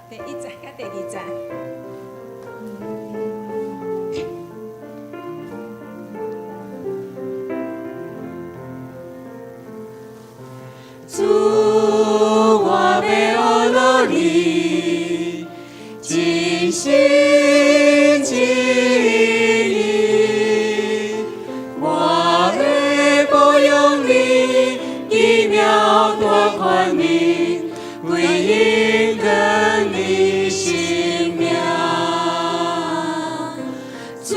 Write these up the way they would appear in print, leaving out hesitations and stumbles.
第1站甲第2站。主，我要学你，尽心尽意，我会保佑你，奇妙多宽悯，归因跟你性命。主，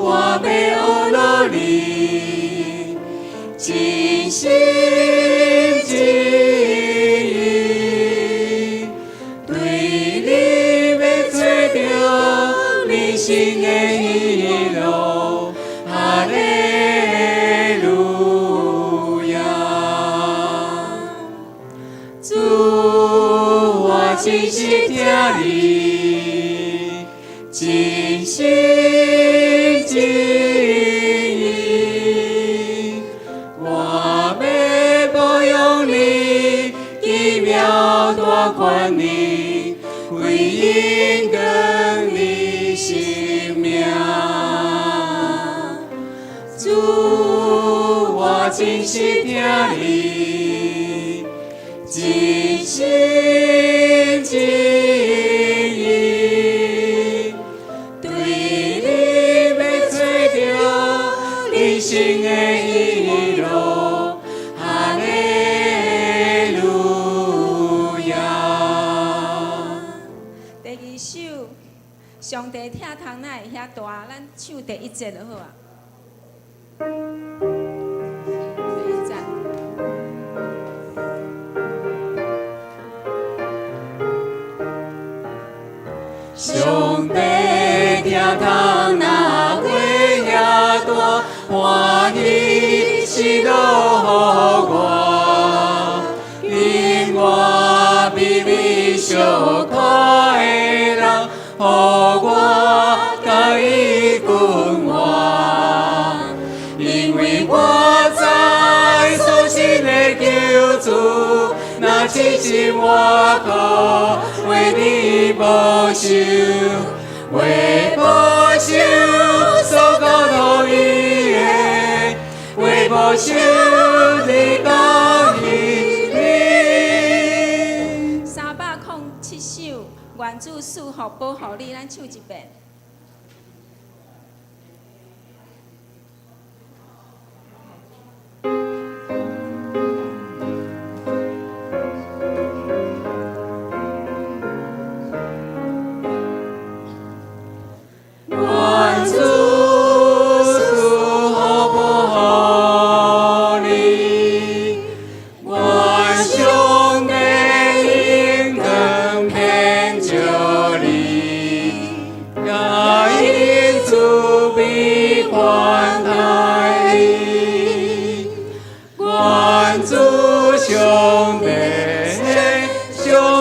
我要学你，尽心。心的喜乐，哈利路亚！主，我真是听你，尽心尽意，我要保佑你，奇妙多宽悯，归因跟你性命。主，我真是听你，尽心尽意，对你要找到人生的喜乐，哈利路亚。第2首，上帝疼痛哪会遐大？咱唱第1节就好啊。第1站。上帝疼痛哪会遐大？欢喜喜乐予我，因我比你小看的人，予我甲伊君王。因为我知所信的救主，那真心我靠为你保守，为保守所交予伊的，为保守你讲伊的。307首，愿主赐福保护你，咱唱一遍。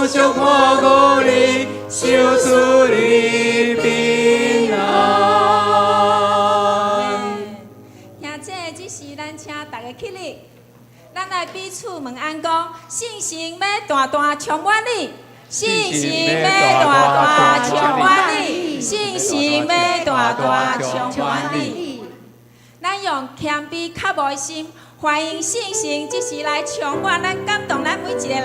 上看顾你，守出你平安。兄姐，这时咱请大家起立，咱来彼此问安讲：信心要大大充满你，信心要大大充满你，信心要大大充满你。咱用谦卑较无心。欢迎信心，即时来充满咱，感动咱每一个人，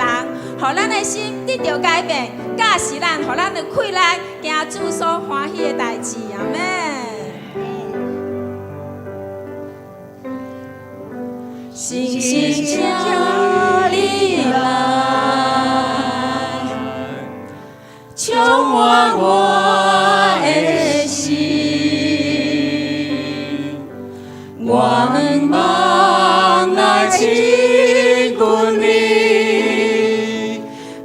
互咱的心得到改变，教是咱，互咱的快乐，行主所欢喜的代志。阿们。信心叫你来，充满我的心，我们亲近你，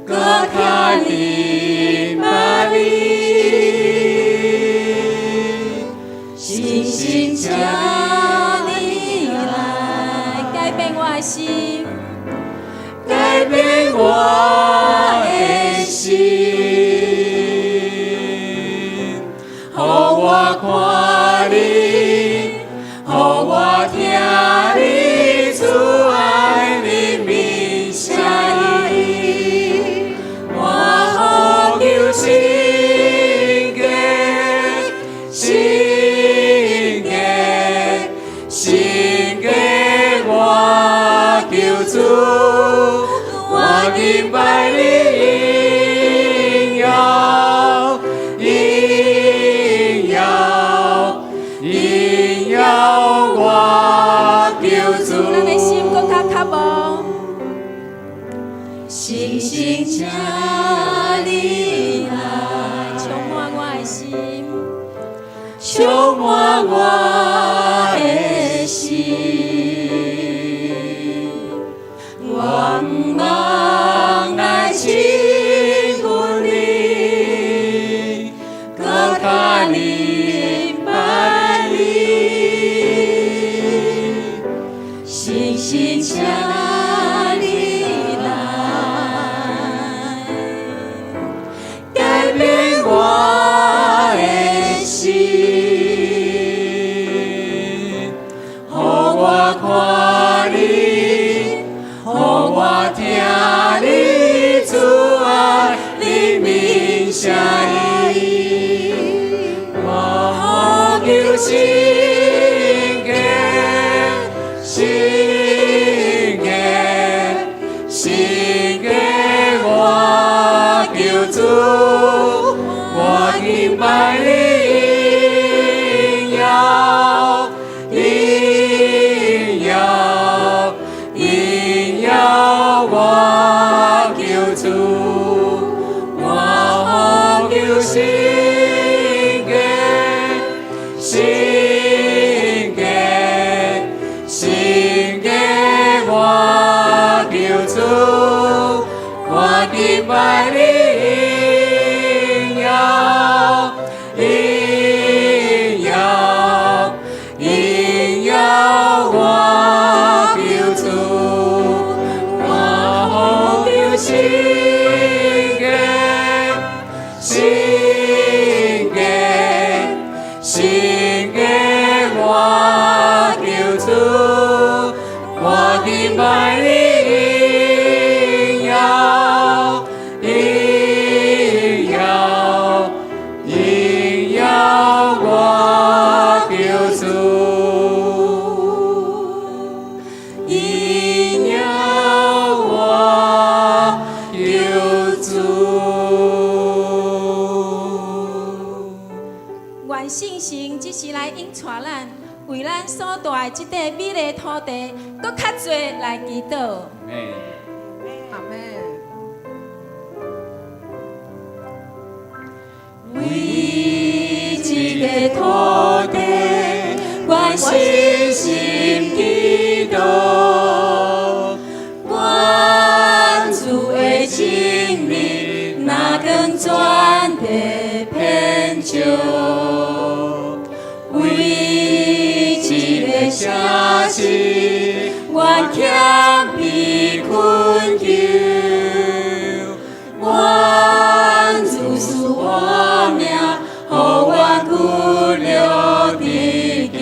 搁看你把你，信心叫你来改变我的心，改变我的心，予我看你，予我听你。主爱你名下意，我敬拜你应要，应要，应要我救主。咱的心搁较渴望，星星请你来，充满我的心，充满我的心。愿望来亲近你，搁较明白你，星星请你来，改变我的心，予我看你，予我听你主爱你名声意，我求心格，心格，心格，我求主，我敬拜你应要，应要，应要我求主，我求心格，心格，心格，我求主，我敬拜你应要，应要，应要我求主，我求心格，心格，心格，我求主，我敬拜你应要，应要，应要我求主，应要我求主。愿信心只是来引带咱，为咱所住的这块美丽土地，搁较侪来祈祷。阿门。为这个土地，我信心祈祷，我主的真理，哪更转地偏照，为这个城市，我欠被困求，我主是我命，予我骨肉地球，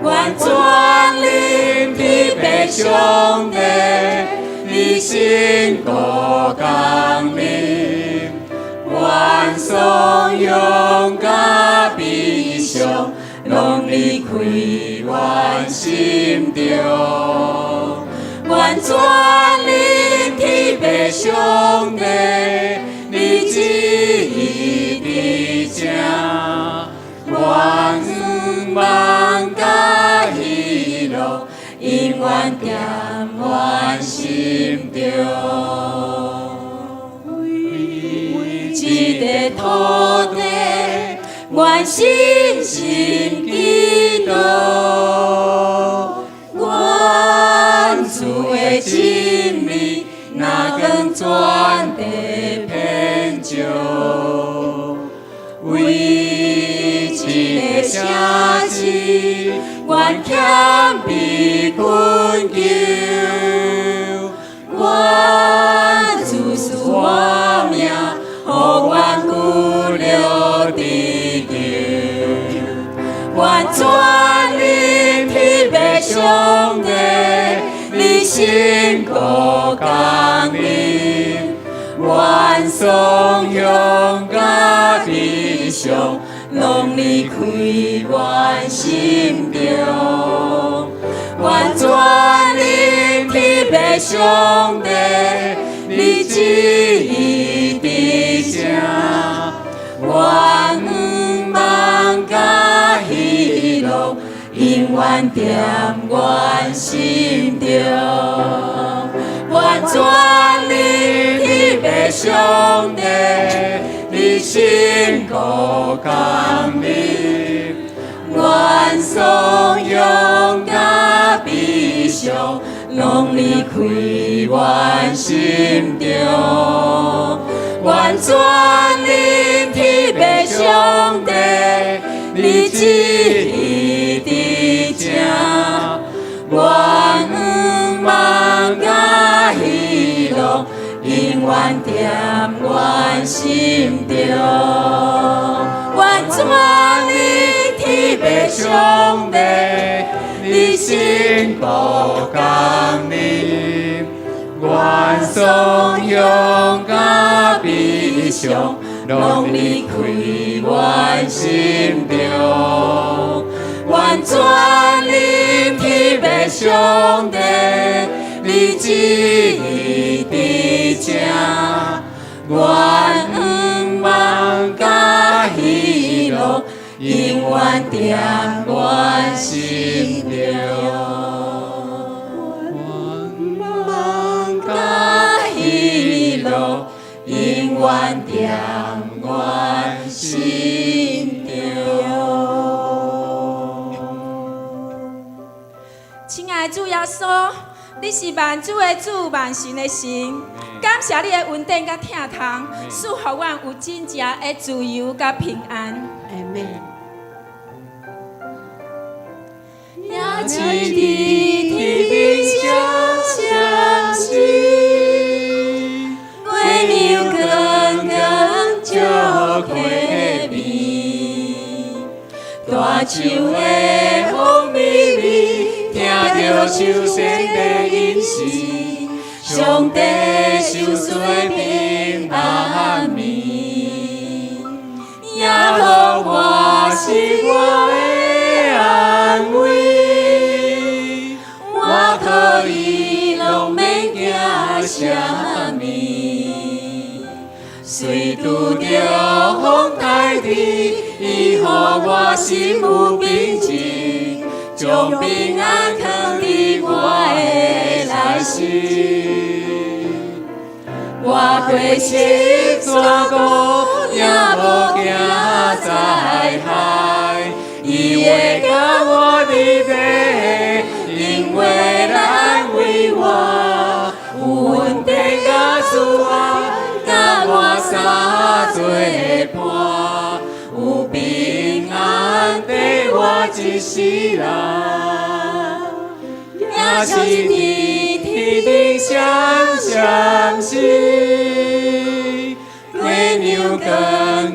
愿全力体白上帝，你心骨刚烈，愿颂扬甲悲伤，拢离开阮心中。愿全力体白上帝，你旨意伫正，愿望甲喜乐，永远踮阮心中。为这个土地，愿信心祈祷，愿主的真理，哪更转地偏照，为这个城市，愿欠被困求，愿主是我命，予我骨肉地球，愿全力体白上帝，你心骨刚烈，愿颂扬甲悲伤，拢离开阮心中。愿全灵体白上帝，你旨意伫这，愿望甲喜乐，永远踮阮心中。愿全灵体白上帝，你辛苦甘美，愿颂扬甲悲伤，拢离开阮心中。愿全灵体白上帝，你旨意伫这，愿望甲喜乐，永远踮阮心中。愿全灵体白上帝，你辛苦甘美，愿颂扬甲悲伤，拢离开阮心中。愿全灵体白上帝，你旨意伫这，愿望甲喜乐，永远踮阮心中。愿望甲喜乐，永远踮阮心中。亲爱的主耶稣，你是万主的主，万神的神。感谢你的恩典甲疼痛，赐予阮有真正的自由甲平安。阿门。也请你天相信，月亮光光照开面，大树的风微微，听着手声的音时，上帝受罪平安眠，也予我是我的安慰，我可以拢免惊啥物，虽拄着风台地，伊予我心有平静，将平安藏伫我的内心。我过十山谷，也无惊灾害，伊会甲我伫地，因为咱为我有恩典甲慈爱，甲我三做伴，有平安缀我一世人。也请你天顶相信，月亮光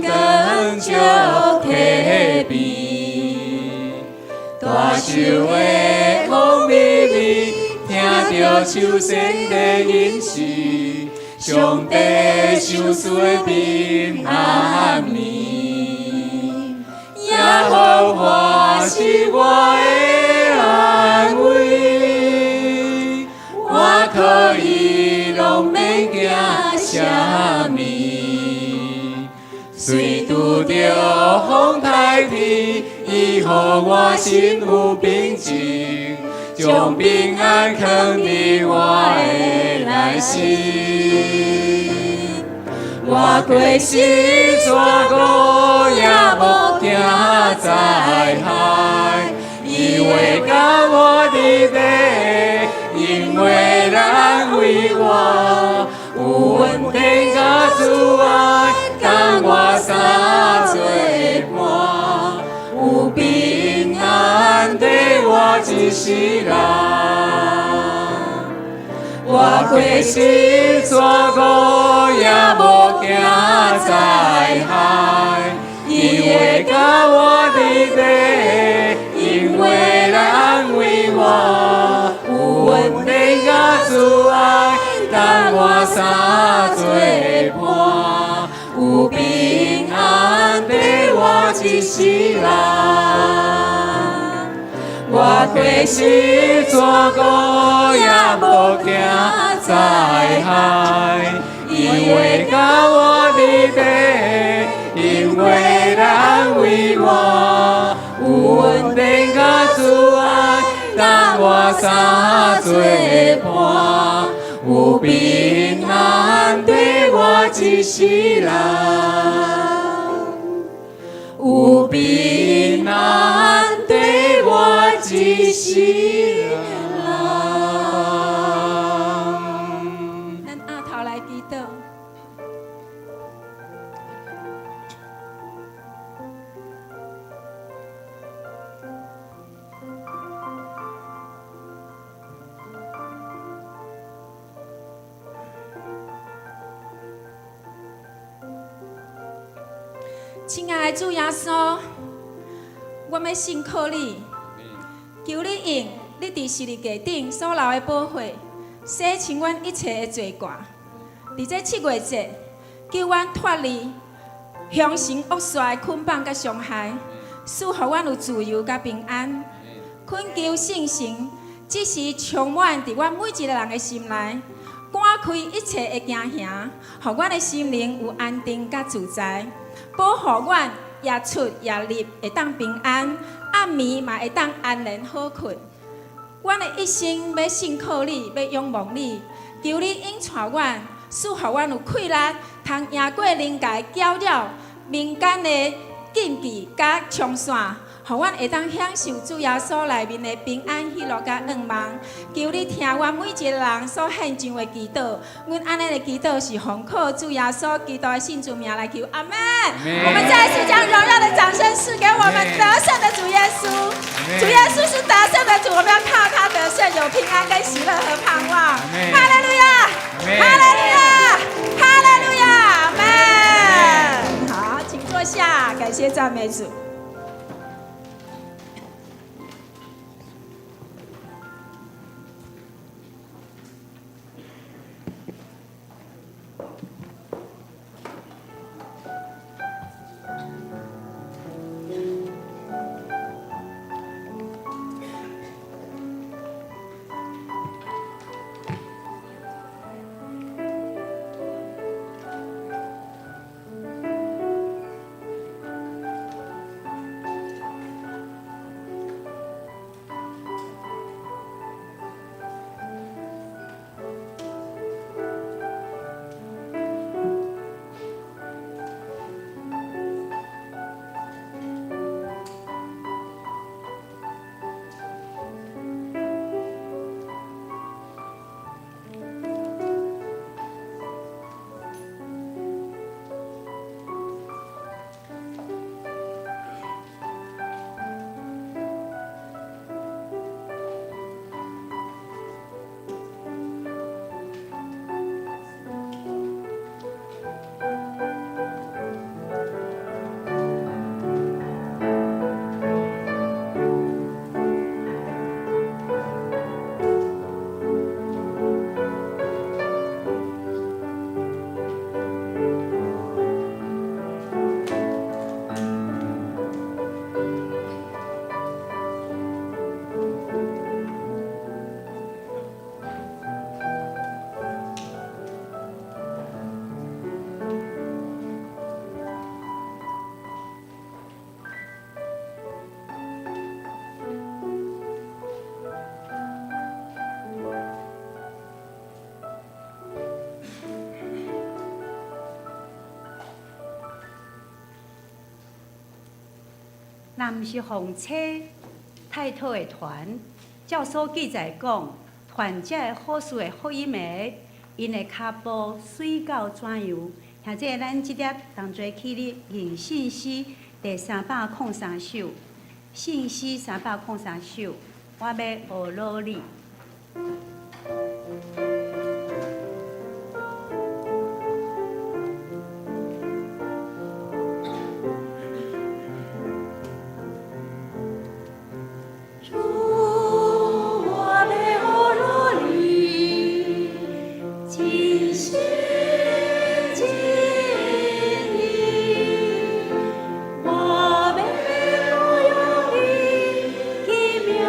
光照天边，大树的风微微，听着手声的音时，上帝受罪平安眠，也予我是我的安慰，我可以拢免惊啥物，虽拄着风台地，伊予我心有平静，将平安藏伫我的内心。我过十山谷，也无惊灾害，伊会甲我伫地，因为咱为我有恩典甲慈爱，甲我三做伴，有平安缀我一世人。我过十山谷，也无惊灾害，伊会甲我伫地，因为咱为我有恩典甲慈爱，甲我三做伴，有平安缀我一世人。我过是怎个也无惊灾害，因为甲我离别，因为咱为我有稳定甲主爱，当我三做伴，有平安对我一世人，有平安对我一世人。咱压头来祈祷。亲爱的主耶稣，我要信靠你，求你用你伫十字架顶所流的宝血，洗清阮一切的罪过。伫这7月节，救阮脱离凶神恶煞的捆绑甲伤害，赐予阮有自由甲平安。恳求圣神，即时充满伫阮每一个人的心内，赶开一切的惊吓，互阮的心灵有安定甲自在。保护阮夜出夜入会当平安，暗暝嘛会当安然好困。阮的一生要信靠你，要仰望你，求你引带阮，赐予阮有气力，通赢过灵界搅扰民间的禁忌甲冲线，互阮会当享受主耶稣内面的平安喜乐甲恩望。求你听阮每一个人所献上的祈祷，阮安尼的祈祷是奉靠主耶稣基督的圣主名来求，阿门。我们再一次将荣耀的掌声赐给我们得胜的主耶稣。主耶稣是得胜的主，我们要靠他得胜，有平安跟喜乐和盼望。哈利路亚，哈利路亚，哈利路亚，阿门。好，请坐下，感谢赞美主。咱毋是奉车太讨的团，照所记载讲，团这的好事的福音的，因的脚步水到怎样？现在咱即粒同齐起立念信息第303首，信息303首，我要学努力。我要用你奇妙。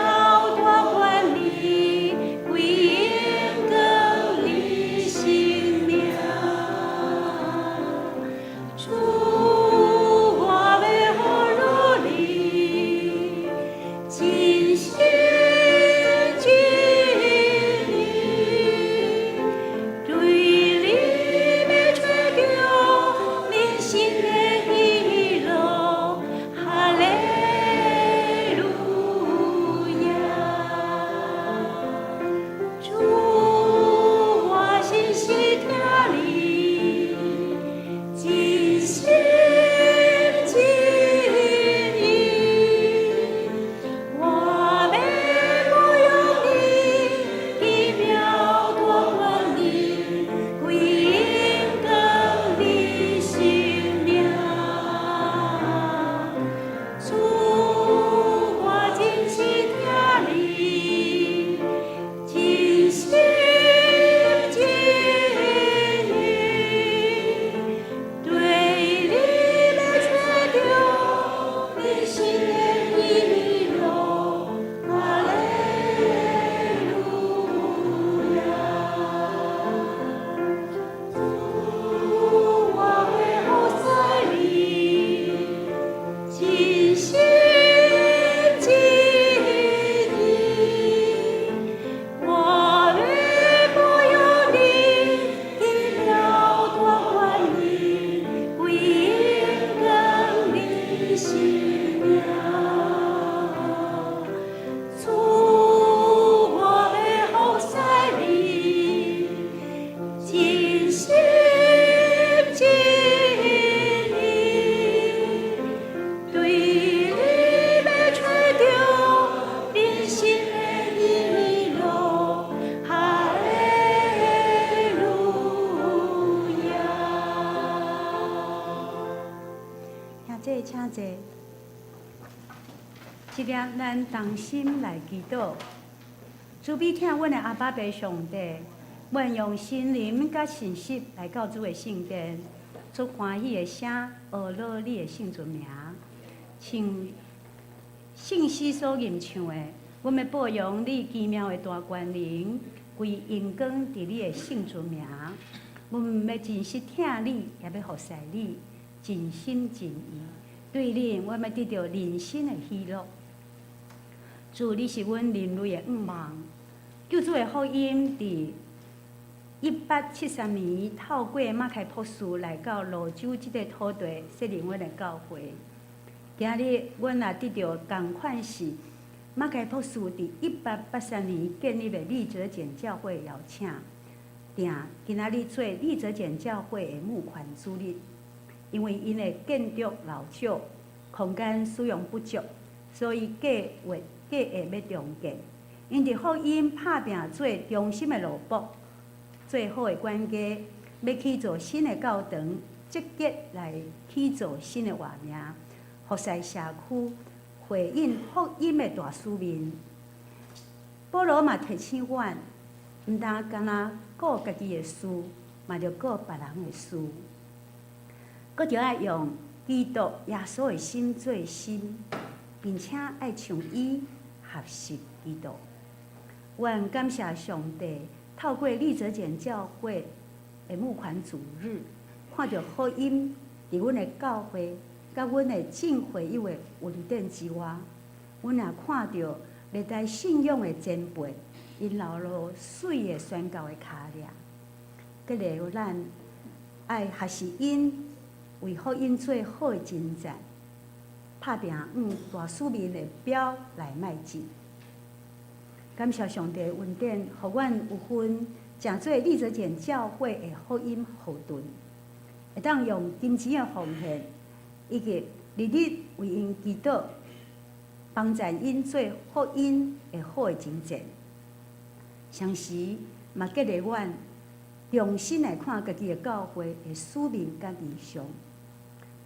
请坐。即刻咱同心来祈祷，主必听阮的阿爸爸上帝，愿用心灵甲信息来到主的圣殿，出欢喜的声，学乐你的圣尊名，像圣诗所吟唱的，阮要保养你奇妙的大权能，归荣光伫你的圣尊名。阮要真实听你，也要服侍你，尽心尽意。对你，阮要得到人生的喜乐。主，你是阮人类的愿望。救主的福音伫1873年透过马开普斯来到泸州这个土地，设立阮的教会。今日阮也得到同款是马开普斯伫1883年建立的立泽简教会邀请，定今仔日做立泽简教会的募款主任。因为因的建筑老旧，空间使用不足，所以计划要重建。因伫福音拍拼做中心的路卜，最好的管家，要去做新的教堂，积极来去做新的画名，服侍社区，回应福音的大使命。保罗嘛提醒阮，毋但干那顾家己的事，嘛着顾别人的事。佮着爱用基督耶稣的心做心，并且爱像伊合适基督。愿感谢上帝，透过立泽简教会的募款主日，看到福音伫阮的教会，甲阮的正会友的稳定之外，阮也看到历代信仰的前辈，因流露水的宣教的脚印。佮了咱爱学习因。为福音做好的征战，拍拼大使命的表来迈进。感谢上帝恩典，互阮有份正做立泽简教会的福音后盾，会当用金钱的奉献，以及日日为因祈祷，帮助因做福音的好的征战。同时，嘛激励阮重新来看家己的教会的使命甲理想。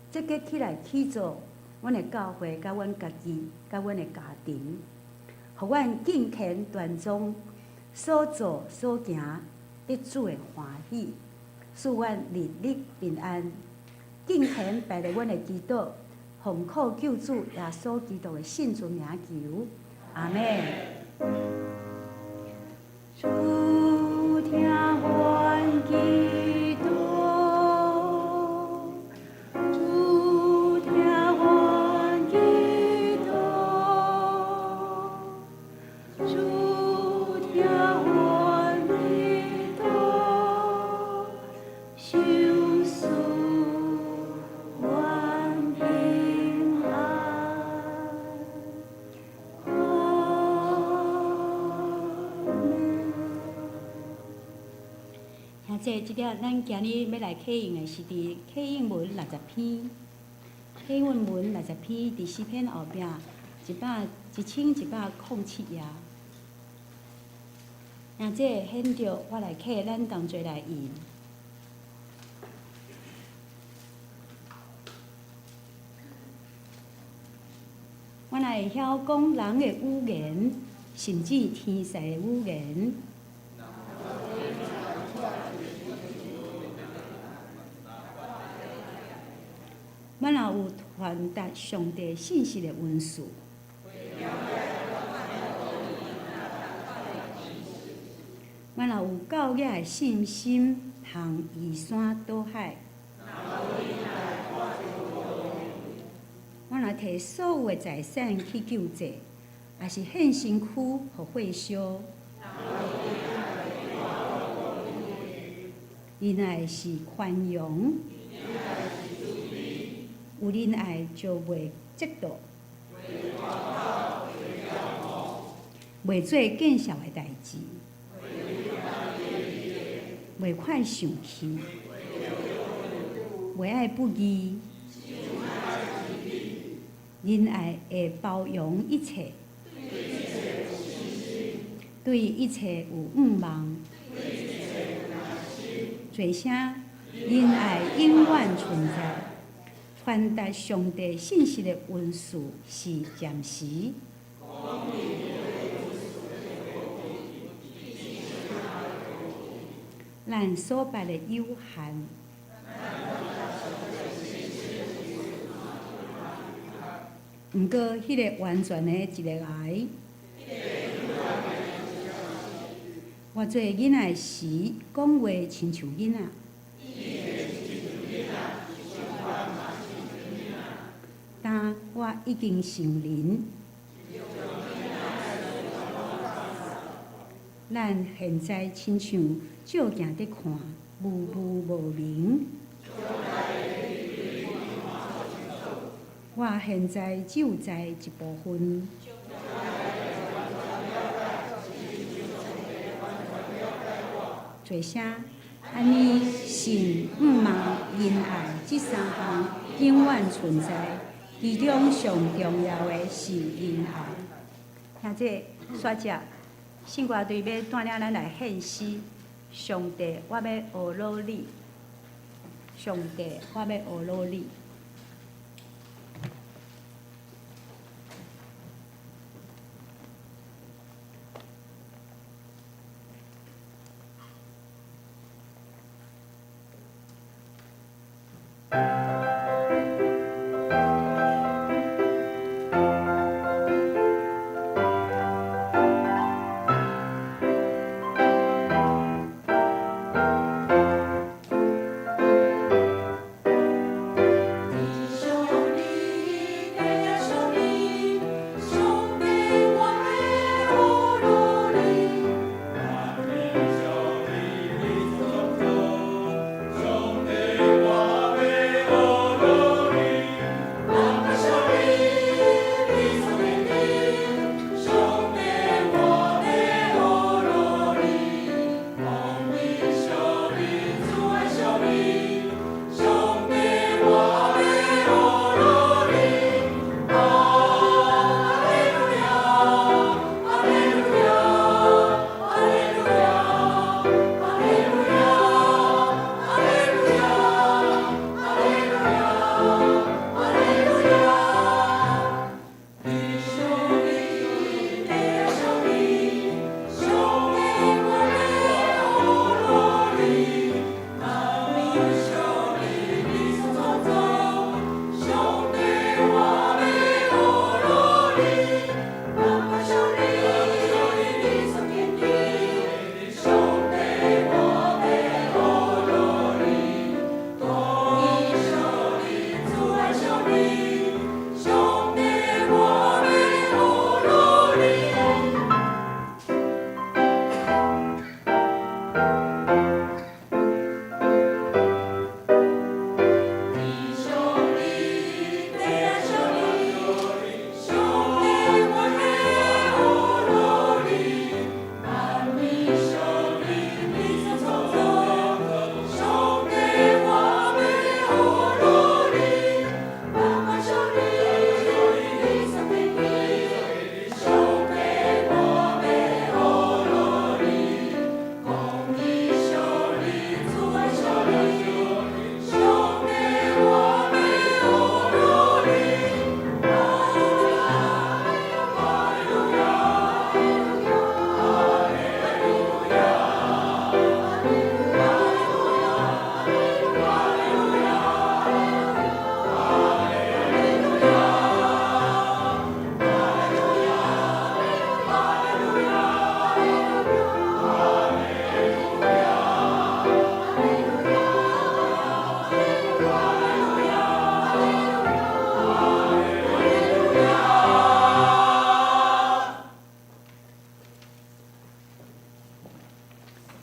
积极起来去做阮的教会，甲阮家己，甲阮的家庭，互阮敬虔端庄，所做所行得主的欢喜，使阮日日平安。敬虔拜在阮的祈祷，奉靠救主耶稣基督的圣尊名求，阿门。主听阮祈祷。即条咱今日要来启用的是伫启用文60篇，启用文60篇伫诗篇后壁1107页。若这显着我来启，咱同齐来用。我若会晓讲人的语言，甚至天使的语言。我若有传达上帝信息的文字，我若有够野的信心，通移山倒海，我若摕所有的财产去救济，也是献身躯互火烧，仁爱是宽容。有仁爱就袂嫉妒，袂做见笑的代志，袂快生气，袂爱不义，仁爱会包容一切，对一切有愿望，做声仁爱永远存在。传达上帝信息的运输是暂时。咱所办的有限，毋过迄个完全的一个爱，我做囡仔时讲话亲像囡仔。但我已经成人，咱现在亲像照镜伫看，模模无明。我现在只有知一部分。做啥？安尼信、毋茫、因爱这三项永远存在。其中上重要的是因爱。听这说者，圣歌队要带领咱来献诗。上帝，我要学努你。上帝，我要学努你。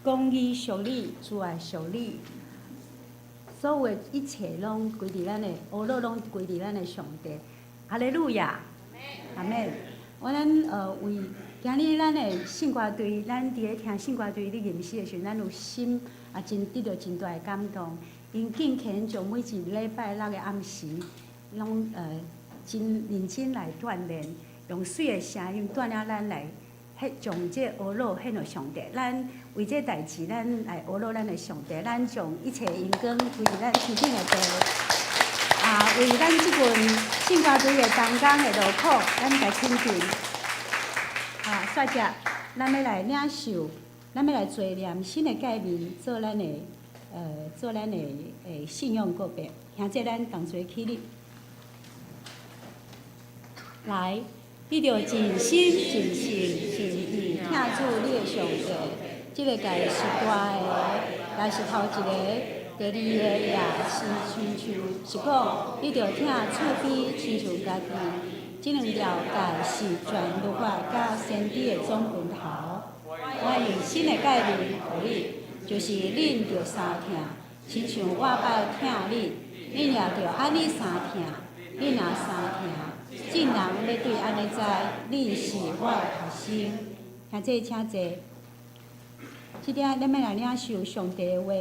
公义属你，主爱属你，所有的一切拢归伫咱的，恶乐拢归伫咱的上帝。哈利路亚，阿门。我为今日咱的圣歌队，咱伫咧听圣歌队咧吟诗的时候，咱有心也真得到真大的感动。因敬虔就每一礼拜六的暗时，拢真认真来锻炼，用水的声音锻炼咱来。将这恶乐献予上帝，咱为这代志，咱来恶乐咱的上帝，咱将一切荣光归于咱天顶的地。为咱即份圣歌队的同工的劳苦，咱来肯定。煞只，咱要来领受，咱要来做念新的诫命，做咱的信用告白。现在咱同齐起立，来，你着尽心尽性尽意听主你的上帝，即个家是大的，也是头一个。第二个也是亲像是讲，你着听厝边亲像家己。即两条界是全律法甲先知的总分头。我用新的诫命互你，就是恁着三听，亲像我捌听你，恁也着安尼三听。恁若三听，众人要对安尼知，恁是我的学生。现在请坐。即点咱要来领受上帝的话。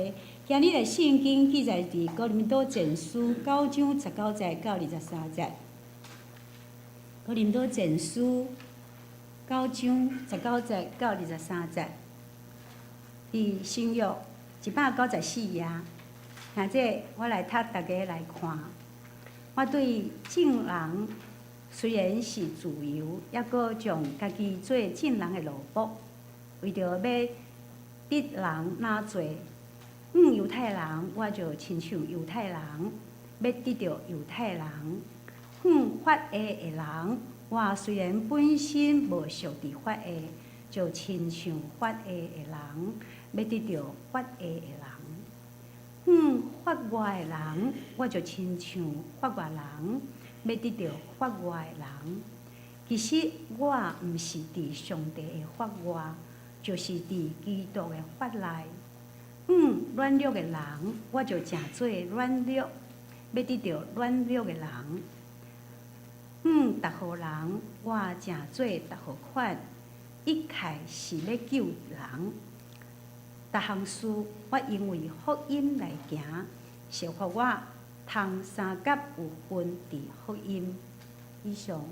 今日的圣经记载伫哥林多前书9章19节到23节。哥林多前书9章19节到23节。伫新约194页。现在我来读大家来看。我对众人虽然是自由，抑阁将家己做众人的奴仆，为着要得人哪做。犹太人，我就亲像犹太人；要得到犹太人。法下的人，我虽然本身无属伫法下，就亲像法下的人；要得到法下的人。法外的人，我就亲像法外人；要得到法外的人。其实我毋是伫上帝的法外，就是伫基督的法内。软弱的人，我就诚做软弱，要得到软弱的人。逐号人，我诚做逐号款，一切是要救人。逐项事，我因为福音来行，是互我通三甲有份伫福音以上。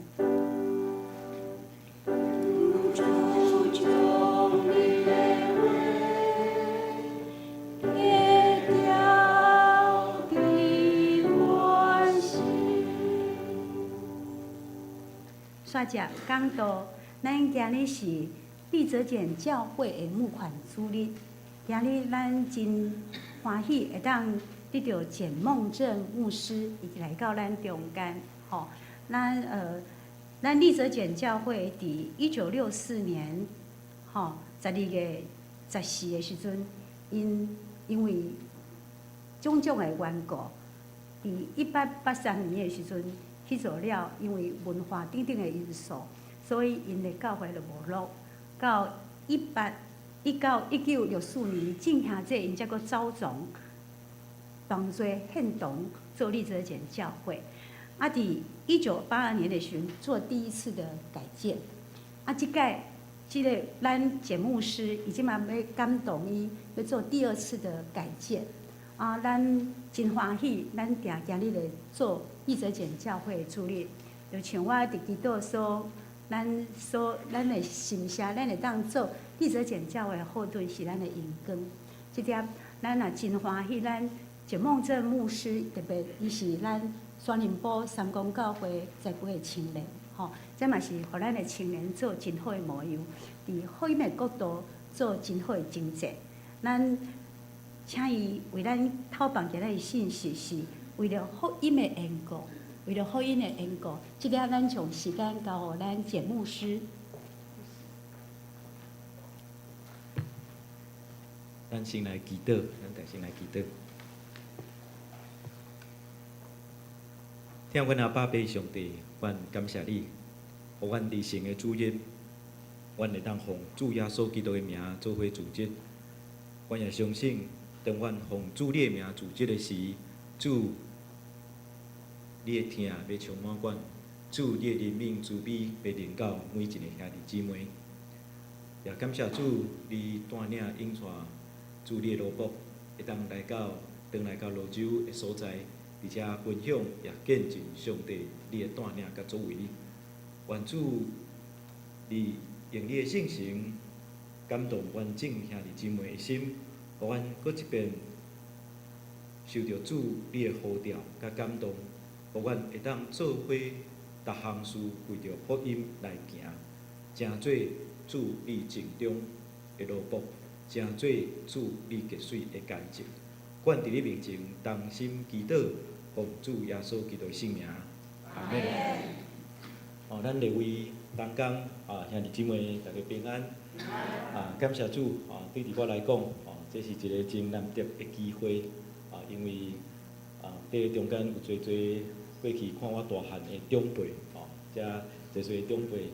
煞只讲到，咱今日是立泽简教会的募款主日，今日咱真欢喜会当得到简梦正牧师伊来到咱中间，吼，咱立泽简教会伫1964年，吼，12月14的时阵，因为种种的缘故，伫1883年的时阵。去做了，因为文化等等的因素，所以因的教会就没落。到1964年，正兄弟因才阁走从，当作献堂做立泽简教会。伫1982年的时阵做第一次的改建。即个咱简牧师已经嘛要感动伊，要做第二次的改建。咱真欢喜，咱今日来做立泽简教会的主日，就像我伫基督咱的心声，咱会当做立泽简教会的后盾是咱的引光。即点咱也真欢喜，咱简梦正牧师特别伊是咱双林埔三公教会在几个青年，吼，这嘛是互咱的青年做真好的模样，伫福音的角度做真好的征战。咱请伊为咱透放今日的信息，是为了福音的缘故，为了福音的缘故。即个咱将时间交互咱简牧师。咱先来祈祷，咱先来祈祷。听阮阿爸爸上帝，阮感谢你，互阮伫神的主日，阮会当奉主耶稣基督的名做伙组织。阮也相信。当阮奉主你的名组织的时，主你的听要充满阮，主你的怜悯慈悲要临到每一个兄弟姊妹。也感谢主，你带领引带主你的奴仆，会当来到罗州的所在，而且分享也见证上帝你的带领甲作为。愿主你用你的圣神感动完整兄弟姊妹的心。互阮搁一遍受到主你的呼召甲感动，互阮会当做伙逐项事为着福音来行，成做主你正中的路步，成做主你结水的干净。阮伫你面前同心祈祷，奉主耶稣基督的圣名，阿门。咱立位同工兄弟姊妹大家平安。感谢主对伫我来讲这是一个真难得的机会因为伫中间有侪过去看我大汉的长辈遮侪长辈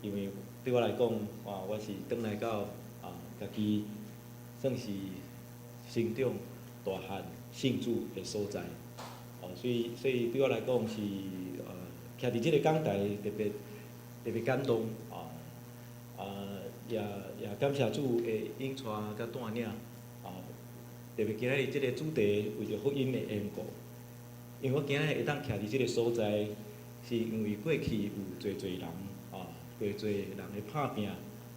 因为对我来讲我是转来到家己算是成长大汉信主的所在所以对我来讲是徛伫即个讲台特别感动也感谢主的引带甲带领特别今仔日即个主题为着福音的缘故，因为我今仔日会当徛伫即个所在，是因为过去有侪人侪人的拍拼，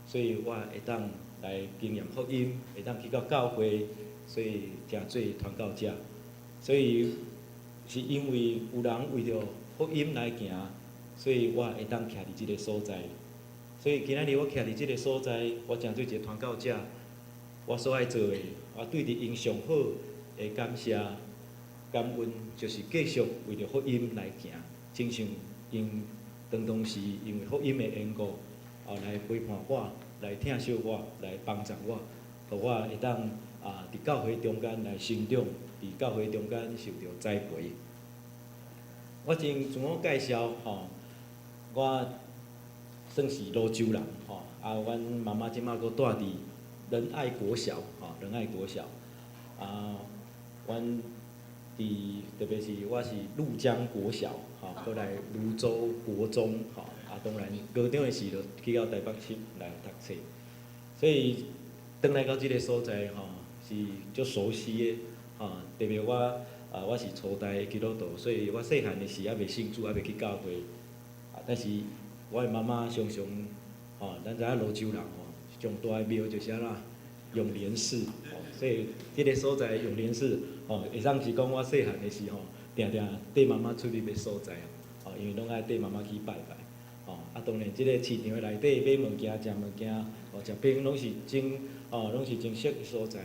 所以我会当来经验福音，会当去到教会，所以诚做传教者。所以是因为有人为着福音来行，所以我会当徛伫即个所在。所以今仔日我徛伫即个所在，我诚做一个传教者。我所爱做的，我对伫因上好的感谢、感恩，就是继续为着福音来行，正像因当时因为福音的缘故，来陪伴我、来疼惜我、来帮助我，互我会当伫教会中间来成长，伫教会中间受到栽培。我真自我介绍我算是泸州人阮妈妈即马阁住伫仁爱国小仁爱国小阮伫特别是我是鹭江国小过来泸州国中当然高中的时就去到台北市来读册，所以转来到即个所在是足熟悉的特别我是初代的基督徒，所以我细汉的时还袂信主，还袂去教会但是我的妈妈常常咱知影泸州人上大的庙就是永联寺所以即个所在永联寺会当是讲我细汉的时定定缀妈妈出入的所在因为拢爱缀妈妈去拜拜当然即个市场的内底买物件、食物件食饼拢是真俗的所在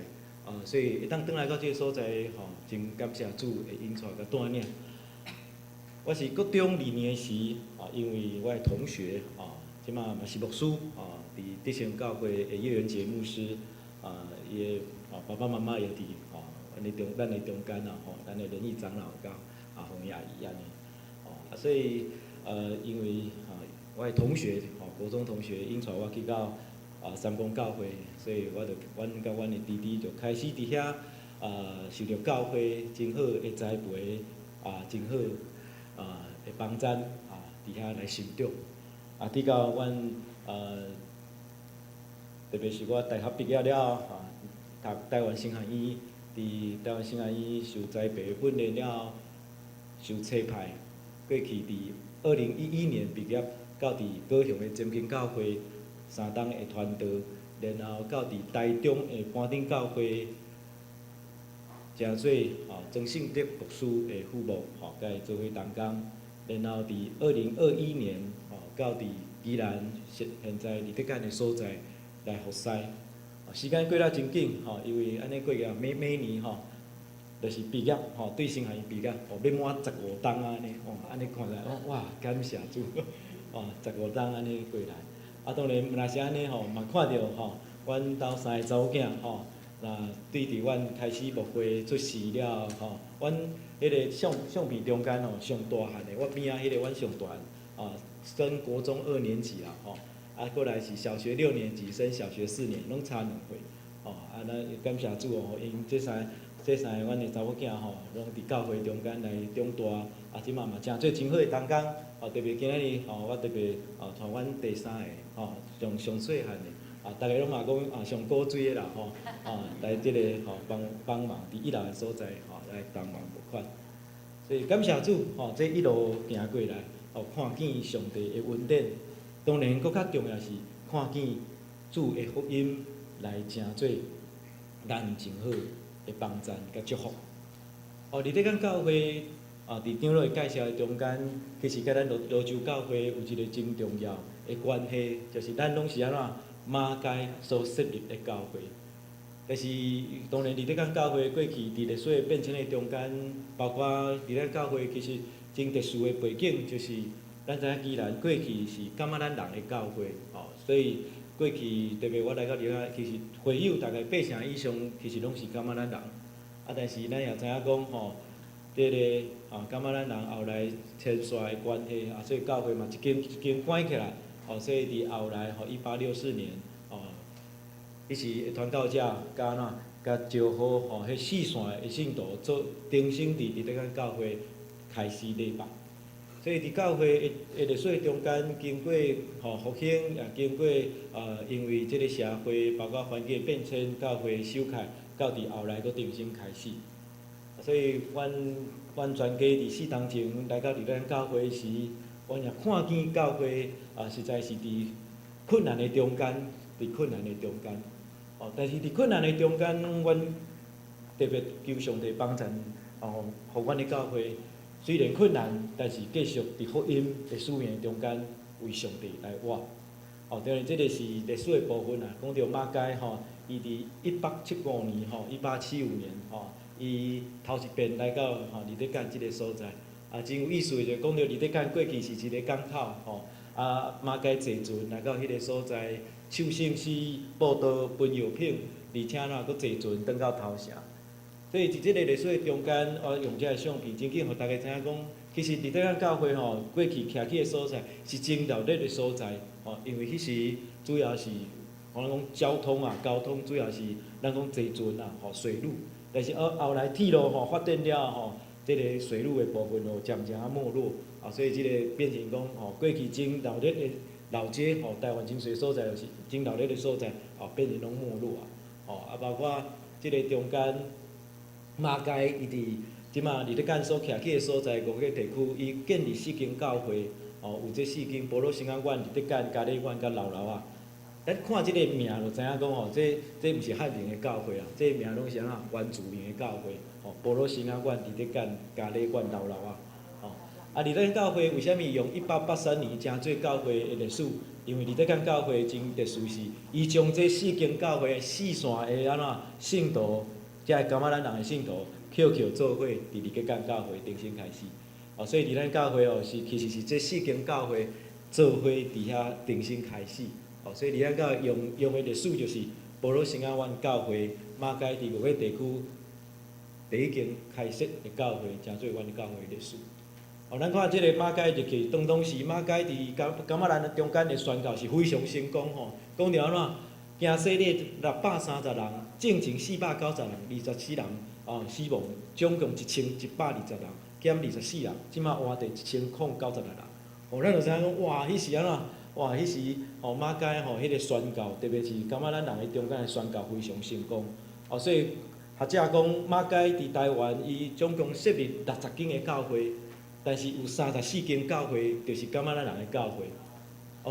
所以会当转来到即个所在真感谢主的引带甲带领。我是国中2年时因为我的同学即马嘛是牧师伫德行教会的叶元杰牧师伊的爸爸妈妈也伫咱的中间咱的仁义长老甲洪雅仪安尼所以因为我的同学国中同学引带我去到三公教会，所以阮甲阮的弟弟就开始伫遐受到教会真好的栽培真好的帮助伫遐来成长直到阮特别是我大学毕业了读台湾圣学院，伫台湾圣学院受栽培训练了，受册派，过去伫2011年毕业，到伫高雄的真经教会3冬的传道，然后到伫台中的班顶教会，诚做曾信德牧师的副牧，甲伊做伙同工，然后伫2021年到伫宜兰现在伫德干的所在来服侍。时间过了真紧因为安尼过去每年就是毕业对神学院毕业要满15冬安尼安尼看来哇感谢主15冬安尼过来当然若是安尼嘛看到阮兜3个查某囝那对伫阮开始牧会出世了阮迄个相片中间上大汉的我边仔迄个阮上大汉升国中2年级啦过来是小学6年级升小学4年，拢差2岁咱感谢主因这三个阮的查某囝拢伫教会中间来长大即马嘛诚做真好的同工特别今仔日我特别带阮第3个上细汉的大家拢嘛讲上古锥的啦来即个帮忙伫1楼的所在来帮忙募款，所以感谢主这一路行过来看见上帝的恩典。当然，搁较重要是看见主的福音来成做咱真好的帮助甲祝福。伫咧讲教会伫长老的介绍的中间，其实甲咱罗州教会有一个真重要的关系，就是咱拢是安怎马街所设立的教会。但是当然，伫咧咱教会过去伫历史的变迁的中间，包括伫咱教会其实真特殊的背景，就是咱知影基兰过去是感觉咱人的教会，所以过去特别我来到遮啊，其实会友大概8成以上，其实拢是感觉咱人。但是咱也知影讲这个感觉咱人后来迁徙的关系所以教会嘛一间一间关起来，所以伫后来1864年迄时的传教者甲招好迄四线的信徒做定心伫咱教会开始礼拜。所以伫教会的历史中间，经过复兴，也经过因为即个社会包括环境变迁，教会修改，到伫后来佫定心开始。所以阮全家伫4当前来到伫咱教会时，阮也看见教会实在是伫困难的中间，伫困难的中间。但是伫困难的中间，阮特别求上帝帮衬，互阮的教会虽然困难，但是继续伫福音的使命中间为上帝来活。当然，这个是历史的部分讲到马街伊伫1875年1875年伊头一遍来到利德干即个所在，真有意思的就讲到利德干过去是一个港口马街坐船来到迄个所在，手信息报道分药品，而且佫坐船转到头城。所以伫即个历史的中间，用这个相片，真紧互大家知影讲，其实伫咱教会过去徛起的所在是真热闹的所在，因为迄时主要是咱讲交通主要是咱讲坐船水路。但是后来铁路发展了这个水路的部分渐渐没落所以这个变成讲过去真热闹的老街台湾真侪所在就是真热闹的所在变成拢没落包括这个中间马街伊伫即马伫咧干所徛起的所在5个地区，伊建立4间教会有这4间保罗圣安院、伫咧干嘉礼院、甲老楼咱看即个名就知影讲这毋是汉人的教会这名拢是原住民的教会保罗圣安院、伫咧干嘉礼院、老楼伫咱教会为虾米用1883年正做教会的历史？因为伫咧干教会真特殊是，伊将这4间教会4线的信徒，即个感觉咱人的信徒，扣做伙伫咧干教会定心开始所以伫咱教会其实是这4间教会做伙伫遐定心开始所以伫咱教会用的历史就是保罗圣安院教会马街伫5个地区第一间开设的教会，正做阮的教会历史。咱看即个马街入去，当时马街伫感觉咱中间的宣教是非常成功讲着安怎？行洗礼630人，正情490人，27人死亡，总共1120人，减24人，即马换第1096人。咱就知影讲，哇，迄时安怎？哇，迄时马街迄个宣教，特别是感觉咱人的中间的宣教非常成功所以学者讲马街伫台湾，伊总共设立60间的教会。但是有34间教会，就是感觉咱人的教会。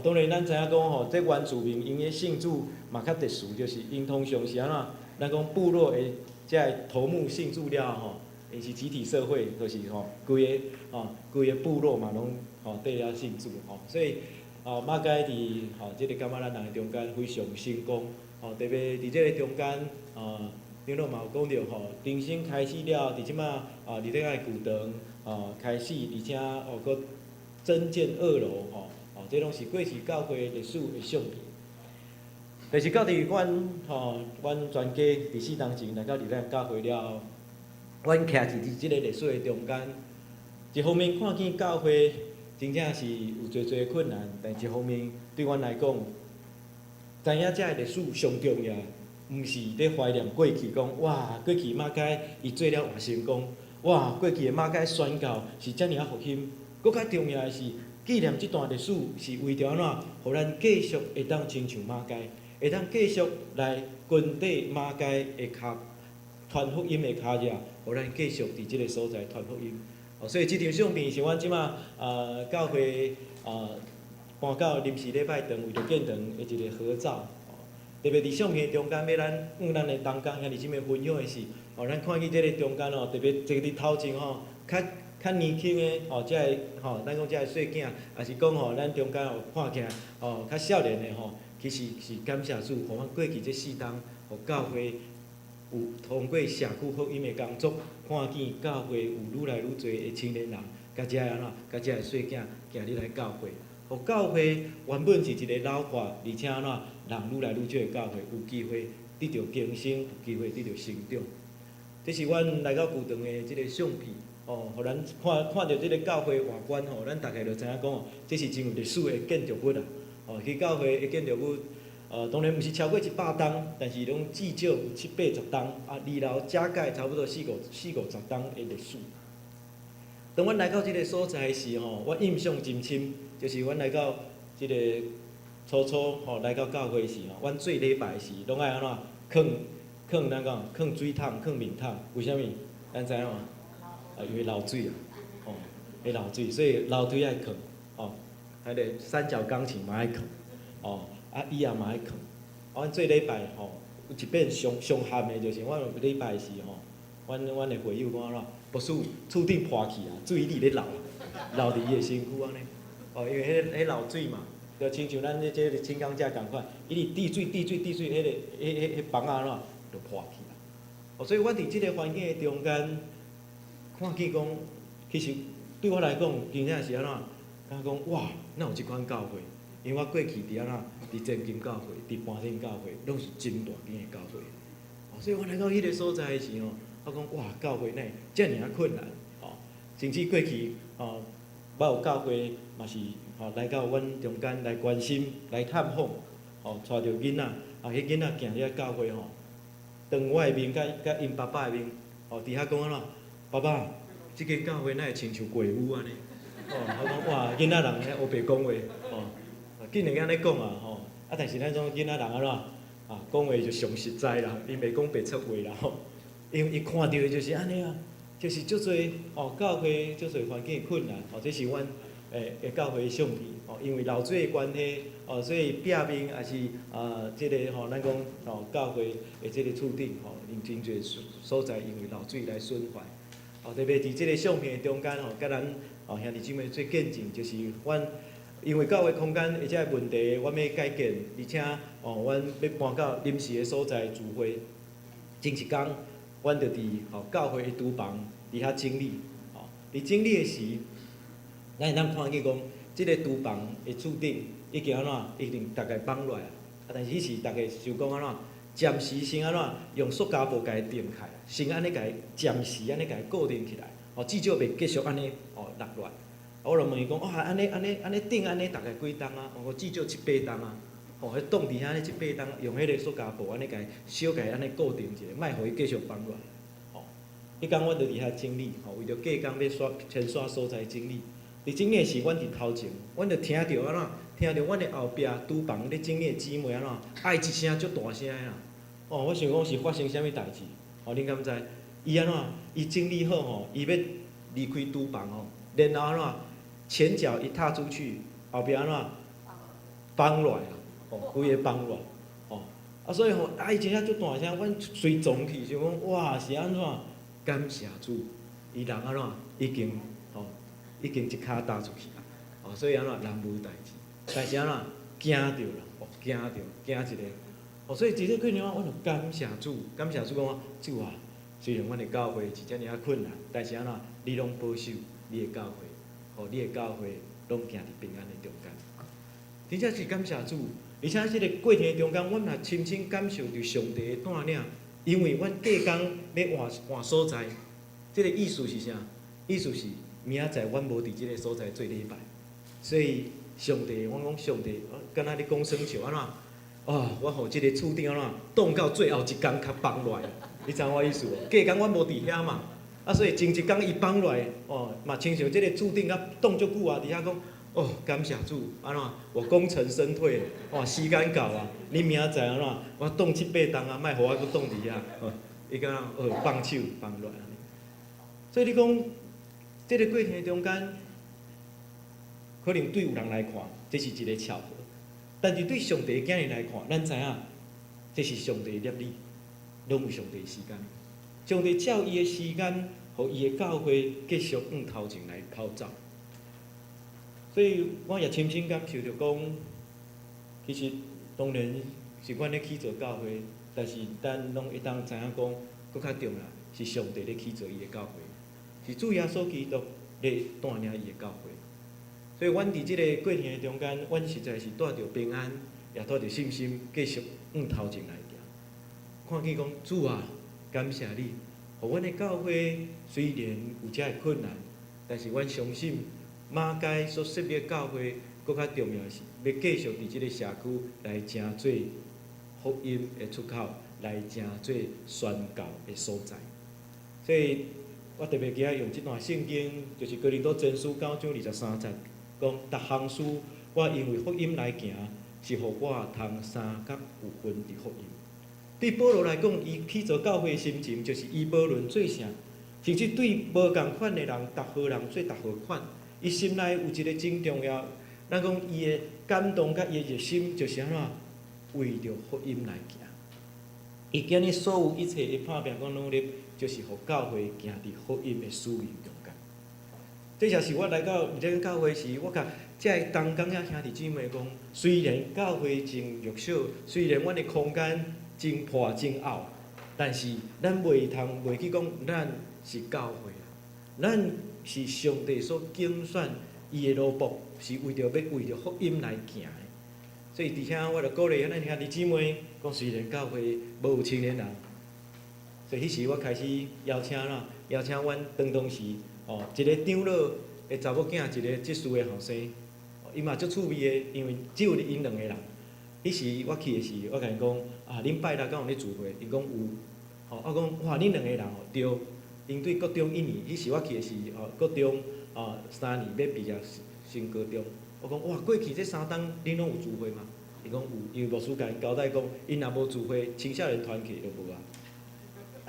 当然，咱知影讲这原住民因的信主嘛较特殊，就是因通常是安怎？咱讲部落的即个头目信主了因是集体社会，就是规个部落嘛拢缀了信主所以马街伫即个感觉咱人的中间非常成功特别伫即个中间长老嘛有讲着定心开始了，伫即马伫咧个旧堂。开始，而且佫增建2楼这拢是过去教会历史的相片。但是到伫阮全家伫4当前来到伫咱教会了，阮徛伫即个历史的中间，一方面看见教会真正是有侪的困难，但一方面对阮来讲，知影遮个历史上重要，毋是咧怀念过去讲哇，过去马街伊做了偌成功。哇！过去的马街宣教是遮尔复兴，佫较重要的是纪念即段历史，是为着安怎，互咱继续会当亲像马街，会当继续来跟缀马街的传福音的脚印，互咱继续伫即个所在传福音。所以即张相片是阮即马教会搬到临时礼拜堂为着建堂的一个合照。特别伫相片中间，要咱咱的同工兄弟姊妹分享的是，咱看见即个中间特别坐伫头前较较年轻的吼，遮个吼，咱讲遮个细囝，也是讲吼，咱中间吼看起来吼，较少年的吼，其实是感谢主，互阮过去这4冬，互教会有通过社区福音的工作，看见教会有愈来愈侪的青年人，甲遮个安怎，甲遮个细囝行入来教会，互教会原本是一个老化，而且安怎，人愈来愈少的教会，有机会得到更新，有机会得到成长。这是阮来到旧堂的即个相片。哦，互咱看到即个教会外观吼，咱大概就知影讲哦，这是真有历史的建筑物啊。哦，去教会的建筑物，当然毋是超过100栋，但是拢至少有70-80栋，啊，二楼加盖差不多40-50栋的历史。当阮来到即个所在时吼，我印象真深，就是阮来到即个初吼来到教会时吼，阮做礼拜时拢爱安怎放咱讲放水桶、放面桶，为虾米？咱知影嘛？因为漏水啊，哦，会漏水，所以楼梯爱放，哦，迄个三角钢琴嘛爱放，哦，啊椅仔嘛爱放。阮做礼拜吼，有一遍上憾的，就是阮礼拜时吼，阮的会友讲安怎，不是厝顶破去啊，水里咧流伫伊的身躯安尼，哦，因为迄漏水嘛，就亲像咱这个轻钢架共款，伊直滴水，迄房啊安怎就破去啊。哦，所以阮伫即个环境的中间。看见讲，其实对我来讲，真正是安怎？感觉讲哇，哪有即款教会？因为我过去伫安怎？伫正经教会、伫半天教会，拢是真大间的教会。哦，所以我来到迄个所在时吼，我讲哇，教会呢遮尔啊困难，哦，甚至过去哦，我有教会嘛是哦来到阮中间来关心、来探访，哦，带着囡仔，啊，迄囡仔行入教会吼，当我的面甲因爸爸的面，哦，伫遐讲安怎？爸爸，即个教会哪会亲像鬼屋安尼？哦，我讲哇，囡仔人咧黑白讲话，哦，竟然安尼讲啊，吼，啊，但是咱种囡仔人安怎啊，讲话就上实在啦，伊袂讲白出话啦，吼，因为伊看到的就是安尼啊，就是足侪哦，教会足侪环境困难，哦，这是阮教会的相片，哦，因为漏水的关系，哦，所以壁面也是即个吼，咱讲哦，教会的即个厝顶吼，因真侪所在因为漏水来损坏。哦，特别伫即个相片的中间吼，甲咱哦兄弟姊妹做见证，就是阮因为教会空间或者问题，阮要改建，而且哦，阮要搬到临时的所在聚会。前一天，阮就伫哦教会的厨房伫遐整理，哦，伫整理的时，咱会当看见讲，即个厨房的厝顶已经安怎，已经大概放落来啊，但是迄时大概想讲安怎？暂时先安怎用塑胶布甲伊定起来，先安尼甲伊暂时安尼甲伊固定起来，哦，至少袂继续安尼哦落落来。我就问伊讲，哇，安尼顶安尼大概几重啊？我至少7-8重啊。哦，迄冻伫遐呢7-8重，用迄个塑胶布安尼甲伊小甲伊安尼固定一下，莫互伊继续放落来。哦，迄天阮就伫遐整理，哦，为着隔工要迁徙所在整理。伫整理时，阮伫头前，阮就听着安怎？听着阮的后壁厨房咧整理的姊妹安怎？嗌一声足大声啦！哦，我想讲是发生啥物代志？哦，恁敢知？伊安怎？伊整理好吼，伊要离开厨房吼，然后安怎？前脚一踏出去，后壁安怎？放落来啦！哦，规个放落来。哦，啊，所以吼，伊真正足大声，阮随撞去，想讲哇，是安怎？感谢主，伊人安怎？已经一骹踏出去啦。哦，所以安怎？人无代志，但是安怎？惊着啦！哦，惊一个。哦，所以伫这过程中，我就感谢主，感谢主讲，主啊，虽然阮的教会是遮尔啊困难，但是安怎，你拢保守你的教会，哦，你的教会拢行伫平安的中间。真正是感谢主，而且即个过程中间，阮也深深感受着上帝的带领，因为阮隔工要换所在，即个意思是啥？意思是明仔载阮无伫即个所在做礼拜，所以上帝，我讲上帝，敢若咧讲耍笑安怎？哦，我互即个厝顶安怎冻到最后一工较放落来，你知影我意思无？隔工阮无伫遐嘛，啊，所以前一工伊放落来，哦，嘛亲像即个厝顶啊冻足久啊，伫遐讲，哦，感谢主，安怎？我功成身退，哇，时间到啊，你明仔载安怎？我冻7-8重啊，莫互我搁冻伫遐，哦，伊敢若放手放落来安尼。所以你讲，即个过程中间，可能对有人来看，这是一个巧合。但是对上帝的囝来看，咱知影这是上帝的业力，拢有上帝的时间。上帝照伊的时间，互伊的教会继续往头前来跑走。所以我也深深感受着讲，其实当然是阮咧去做教会，但是咱拢会当知影讲，搁较重要是上帝咧去做伊的教会，是主耶稣基督咧带领伊的教会。所以，阮伫即个过程的中间，阮实在是带着平安，也带着信心，继续往头前来行。看见讲主啊，感谢你，互阮的教会虽然有遮个困难，但是阮相信马街所设立的教会，搁较重要的是要继续伫即个社区来成做福音的出口，来成做宣教的所在。所以，我特别记用即段圣经，就是哥林多前书9章23节。讲，逐项事我因为福音来行，是互我通三角有份伫福音。对保罗来讲，伊去做教会的心情，就是以无论做啥，甚至对无共款的人，逐号人做逐号款，伊心内有一个真重要，咱讲伊的感动甲伊的热心，就是安怎为着福音来行。伊今日所有一切的打拼甲努力，就是互教会行伫福音的使命中间。这也是我来到这个教会时，我甲这同工仔兄弟姊妹讲，虽然教会真弱小，虽然阮的空间真破真凹，但是咱袂去讲，咱是教会啊，咱是上帝所拣选伊的奴仆，是为着福音来行的。所以，伫遐我着鼓励咱兄弟姊妹，讲虽然教会无有青年人，所以迄时我开始邀请阮当时。一个长老的查某囝，一个职事的后生，伊嘛足趣味的，因为只有因两个人。迄时我去的时，我甲因讲，恁拜六敢有咧聚会？因讲有。我讲，哇，恁两个人对，因对国中1年，迄时我去的是国中3年要毕业升高中。我讲，哇，过去这3档恁拢有聚会吗？伊讲有，因为牧师甲因交代讲，因若无聚会，青少年团契就无啊。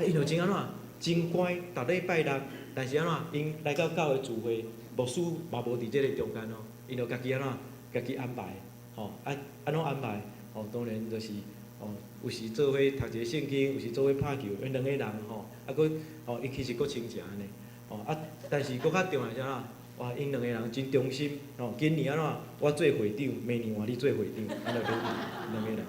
因就真安怎？真乖，逐礼拜六。但是安怎，因来到教会聚会，牧师嘛无伫即个中间哦，因就家己安怎，家己安排，安怎安排？当然就是有时做伙读一个圣经，有时做伙拍球，因两个人佫因其实佫亲情安尼，但是佫较重要是安怎？哇，因两个人真忠心，今年安怎，我做会长，明年换你做会长，安尼两个人。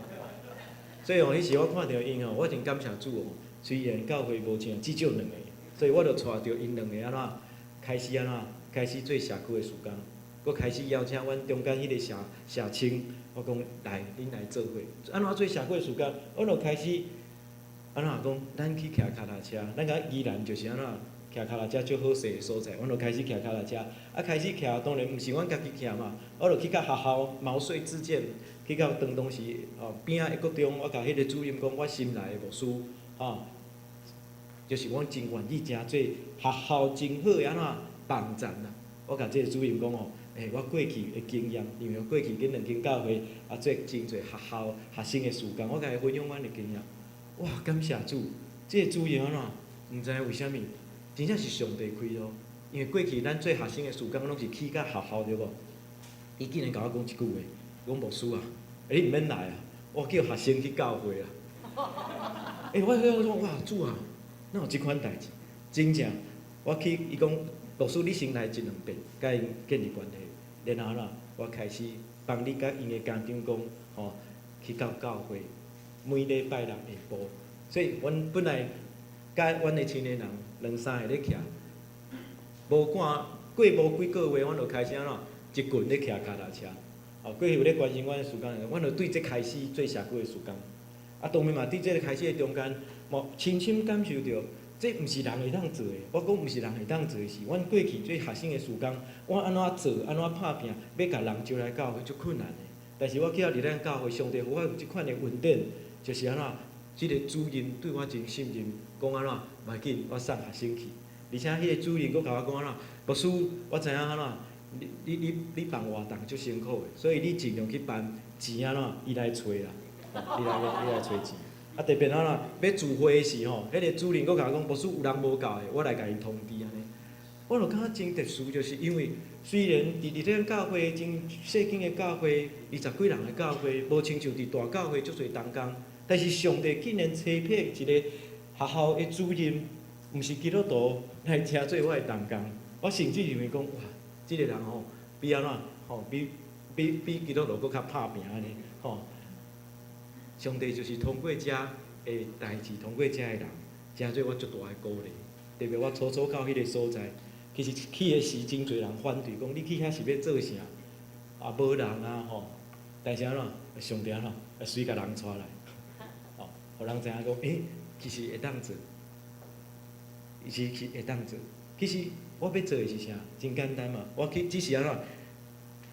所以迄时我看到因我真感谢主虽然教会无像只少两个。所以我就带着因两个开始开始做社区的事工，佫开始邀请阮中间迄个社青，我讲来，恁来做伙，安怎做社区的事工？我就开始安怎讲，咱去骑脚踏车，咱甲宜兰就是安怎骑脚踏车最好势的所在，阮就开始骑脚踏车，开始骑，当然毋是阮家己骑嘛，我就去到学校毛遂自荐，去到当时边仔的国中，我甲迄个主任讲，我心内的牧师就是阮真愿意诚做学校真好安怎帮站啦。我甲即个主任讲我过去的经验，因为过去恁两间教会做真侪学校学生的事工，我甲伊分享阮的经验。哇，感谢主！即个主任安怎？毋知为虾米，真正是上帝开咯。因为过去咱做学生的事工，拢是去甲学校对无？伊竟然甲我讲一句话，讲牧师啊，你毋免来啊，我叫学生去教会啊。我讲哇，主啊！哪有即款代志？真正，我去，伊讲，牧师你先来1、2遍，甲因建立关系，然后我开始帮你甲因的家长讲，去到教会，每礼拜六下晡。所以，阮本来甲阮的青年人2、3个咧徛，无过无几个月，阮就开始安怎，一群咧徛脚踏车。过去有咧关心阮的事工，阮就对这开始做社区的事工。当然嘛，伫这个开始的中间，深深感受到，这毋是人会当做的。我讲毋是人会当做的是，阮过去做学生的事工，我安怎做，安怎拍拼，要甲人招来教会，足困难的。但是我去到伫咱教会，上帝互我有即款的恩典，就是安怎，即个主任对我真信任，讲安怎，袂要紧，我送学生去。而且迄个主任佫甲我讲安怎，牧师，我知影安怎，你办活动足辛苦的，所以你尽量去办钱安怎，伊来找啦。伊来找钱，特别要聚会的时迄个主任佫甲我讲，牧师有人无够的，我来甲因通知安尼。我就感觉真特殊，就是因为虽然伫这教会真细间的教会，20几人的教会，无亲像伫大教会足侪同工，但是上帝竟然差派一个学校的主任，毋是基督徒来听做我的同工，我甚至认为讲哇，即个人吼比安怎吼比基督徒搁较拍拼安尼吼。上帝就是通过遮的代志，通过遮的人，真做我足大的鼓励。特别我初到迄个所在，其实去的时真侪人反对，讲你去遐是要做啥？啊，无人啊吼。但是安怎，上帝安怎，随甲人带来，吼，互人知影讲，其实会当做，其实会当做。其实我要做的是啥？真简单嘛，我去只是安怎，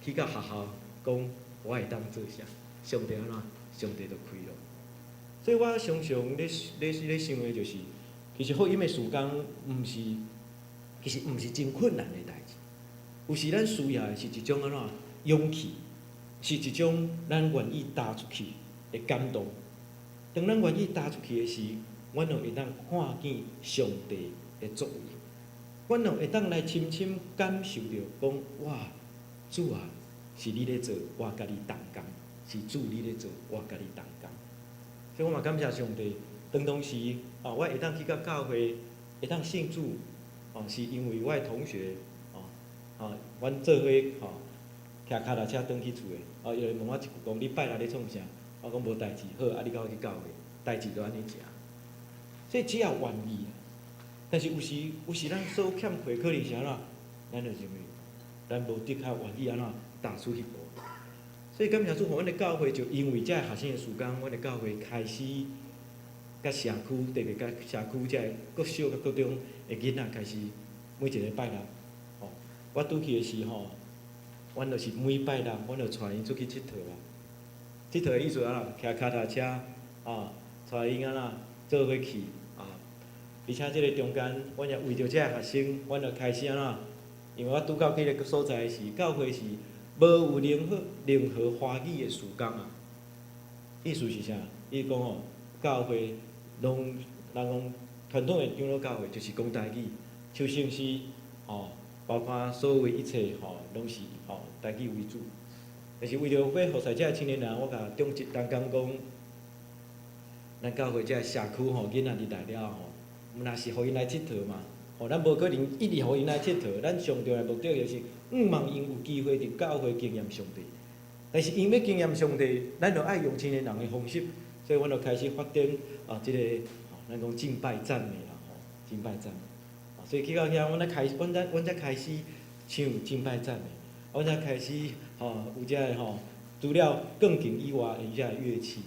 去到学校讲我会当做啥？上帝安怎，上帝就开咯。所以我常常咧想的就是，其实福音的事工，其实毋是真困难的代志，有时咱需要的是一种安怎勇气。是一种咱愿意踏出去的感动。当咱愿意踏出去的时，阮就会当看见上帝的作为，阮就会当来深深感受到讲，哇，主啊，是你咧做，我甲你同工；是主你咧做，我甲你同工。所以我嘛感谢上帝。当时我会当去到教会，会当信主，是因为我的同学，阮做伙骑脚踏车转去厝的，有人问我一句讲：你拜六咧创啥？我讲无代志，好，你甲我去教会，代志就安尼食。所以只要愿意，但是有时咱所欠缺可能是安怎？咱就认为咱无的确愿意安怎踏出迄步。所以感谢主，阮的教会就因为遮学生的事工，阮的教会开始甲社区，特别甲社区遮各小甲各中的囡仔开始每一个拜六，我拄去的时候。阮就是每拜六，阮就带因出去佚佗啊。佚佗的意思啊，骑脚踏车带因做伙去而且即个中间，阮也为着遮个学生，阮就开始因为我拄到迄个所在时，教会是无有任何华语的事工啊。意思是啥？伊讲教会拢人讲传统的长老教会就是讲台语，唱圣诗包括所有一切拢是台语为主。但是为着要互在遮青年人，我甲中职同工讲，咱教会遮社区囡仔入来了若是互因来佚佗嘛，咱无可能一直互因来佚佗。咱上重要的目的就是，望因有机会伫教会经验上帝。但是因要经验上帝，咱就爱用青年人的方式，所以阮就开始发展即个咱讲敬拜赞美啦，敬拜赞美。所以去到遐，阮才开始唱敬拜赞美，阮才开始有遮个除了钢琴以外的遮个乐器。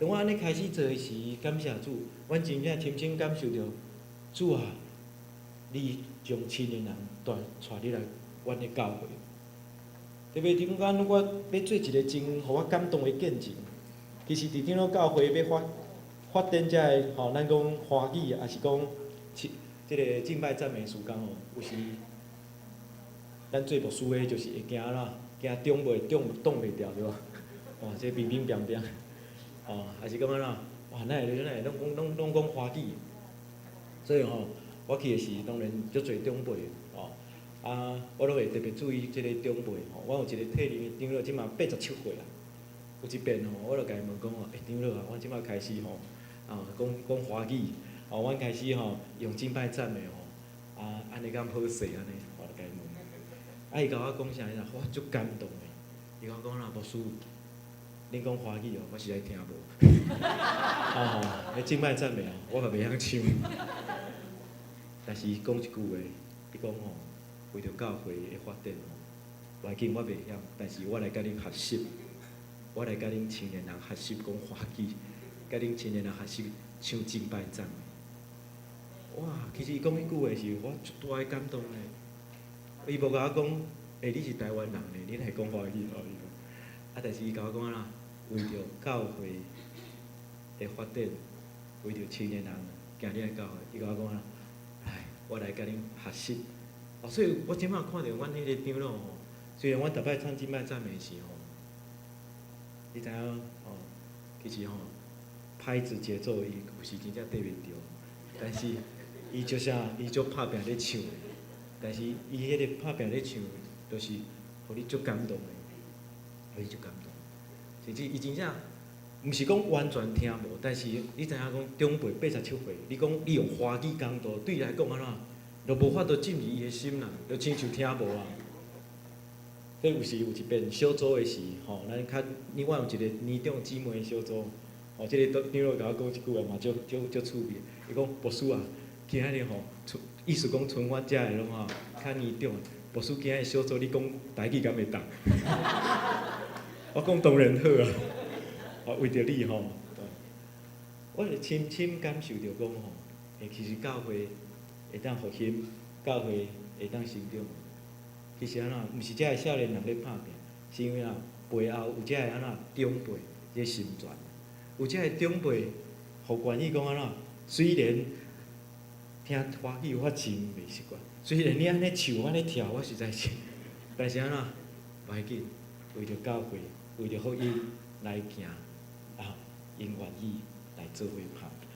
当我安尼开始做的时，感谢主，阮真正深深感受到，主啊，你将青年人带你来阮的教会。特别中间，我要做一个真互我感动的见证。其实伫长老教会要发展遮个咱讲华语，也是讲即个敬拜赞美事工有时咱做牧师的，就是会惊惊挡袂掉对吧？这冰冰冰冰，还是感觉哇，哪会拢讲华语，所以我去的是当然足侪长辈我拢会特别注意即个长辈我有一个退龄的长老，即马87岁啦。有一遍我就甲伊问讲长老阮即马开始讲华语。阮开始用敬拜赞美安尼敢好势安尼，我就甲伊问。伊甲我讲啥？我足感动的。伊甲我讲牧师，恁讲华语我实在听无。迄敬拜赞美我嘛袂晓唱。但是伊讲一句话，伊讲为着教会的发展要紧我袂晓，但是我来甲恁学习，我来甲恁青年人学习讲华语，甲恁青年人学习唱敬拜赞美。哇！其实伊讲迄句话是我足大个感动诶。伊无甲我讲，你是台湾人咧，恁会讲华语但是伊甲我讲为着教会的发展，为着青年人行你的教会，伊甲我讲我来甲恁学习。所以我即摆看到阮迄个长老虽然阮逐摆唱敬拜赞美时你知影其实拍子节奏伊有时真正对袂着，但是伊就啥，伊足拍拼咧唱，但是伊迄个拍拼咧唱，就是互你足感动的，互你足感动。甚至伊真正毋是讲完全听无，但是你知影讲长辈87岁，你讲你用华语讲道，对伊来讲安怎，就无法度进入伊的心啦，就亲像听无啊。所以有时有一遍小组的时，吼，咱较，我有一个年长姊妹小组，吼，即个长老甲我讲一句话嘛，足趣味。伊讲牧师啊，今仔日吼，意思讲像阮遮的拢吼，较年长，牧师今仔日小组你讲台语敢会当？我讲当然好啊，为着你吼，我就深深感受着讲吼，其实教会会当复兴，教会会当成长。其实安怎，毋是遮个少年人咧拍拼，是因为啊背后有遮个安怎长辈咧心传，有遮个长辈，互愿意讲安怎，虽然听华语我真袂习惯，虽然你安尼唱安尼跳，我实在是，但是安怎，袂要紧，为着教会，为着福音来行，因愿意来做伙拍拼。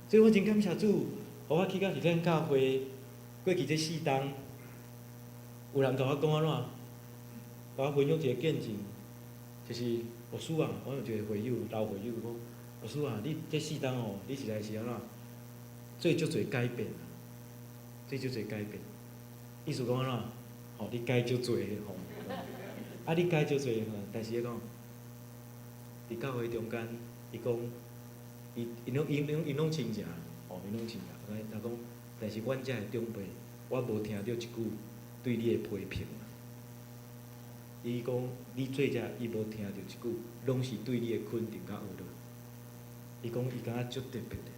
所以我真感谢主，互我去到伫咱教会，过去这4冬。有人甲我讲安怎，甲我分享一个见证，就是牧师啊，我有一个会友，老会友讲，牧师啊，你这4冬吼，你实在是安怎，做足侪改变，做足侪改变。意思讲安怎，吼，你改足侪吼，你改足侪吼，但是伊讲，伫教会中间，伊讲，因拢亲情，吼，因拢亲情，但讲，但是阮遮个长辈，我无听到一句。对你的批评，伊讲你做遮，伊无听到一句，拢是对你的肯定甲学乐。伊讲伊感觉足特别的，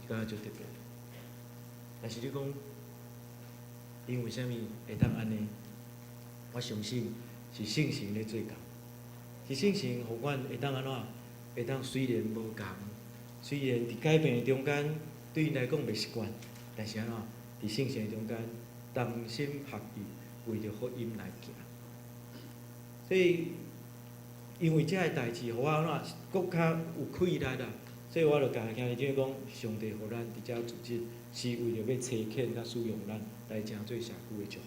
伊感觉足特别的。但是你讲，因为啥物会当安尼？我相信是圣神咧做工，是圣神互阮会当安怎？会当虽然无共，虽然伫改变的中间对因来讲袂习惯，但是安怎？伫圣神的中间。同心合意，为着福音来行。所以，因为遮个代志，互我安怎更较有气力啦。所以我就家己听伊讲，上帝互咱伫遮组织，是为着要差遣甲使用咱来成做社区的祝福。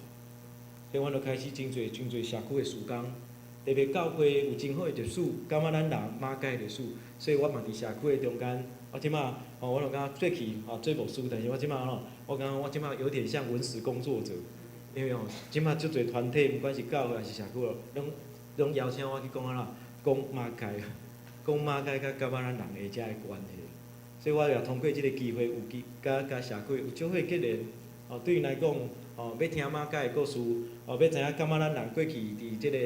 所以，我就开始真侪社区的事工，特别教会有真好的历史，感觉咱人马街历史。所以我嘛伫社区的中间，我即马我就感觉做去做牧师，但是我即马我感觉我即马有点像文史工作者，因为即马足侪团体，毋管是教会还是社区拢邀请我去讲讲马街，讲马街甲咱人的遮个关系。所以我也通过即个机会，有甲社区有足伙结连。对因来讲，要听马街的故事，要知影感觉咱人过去伫即个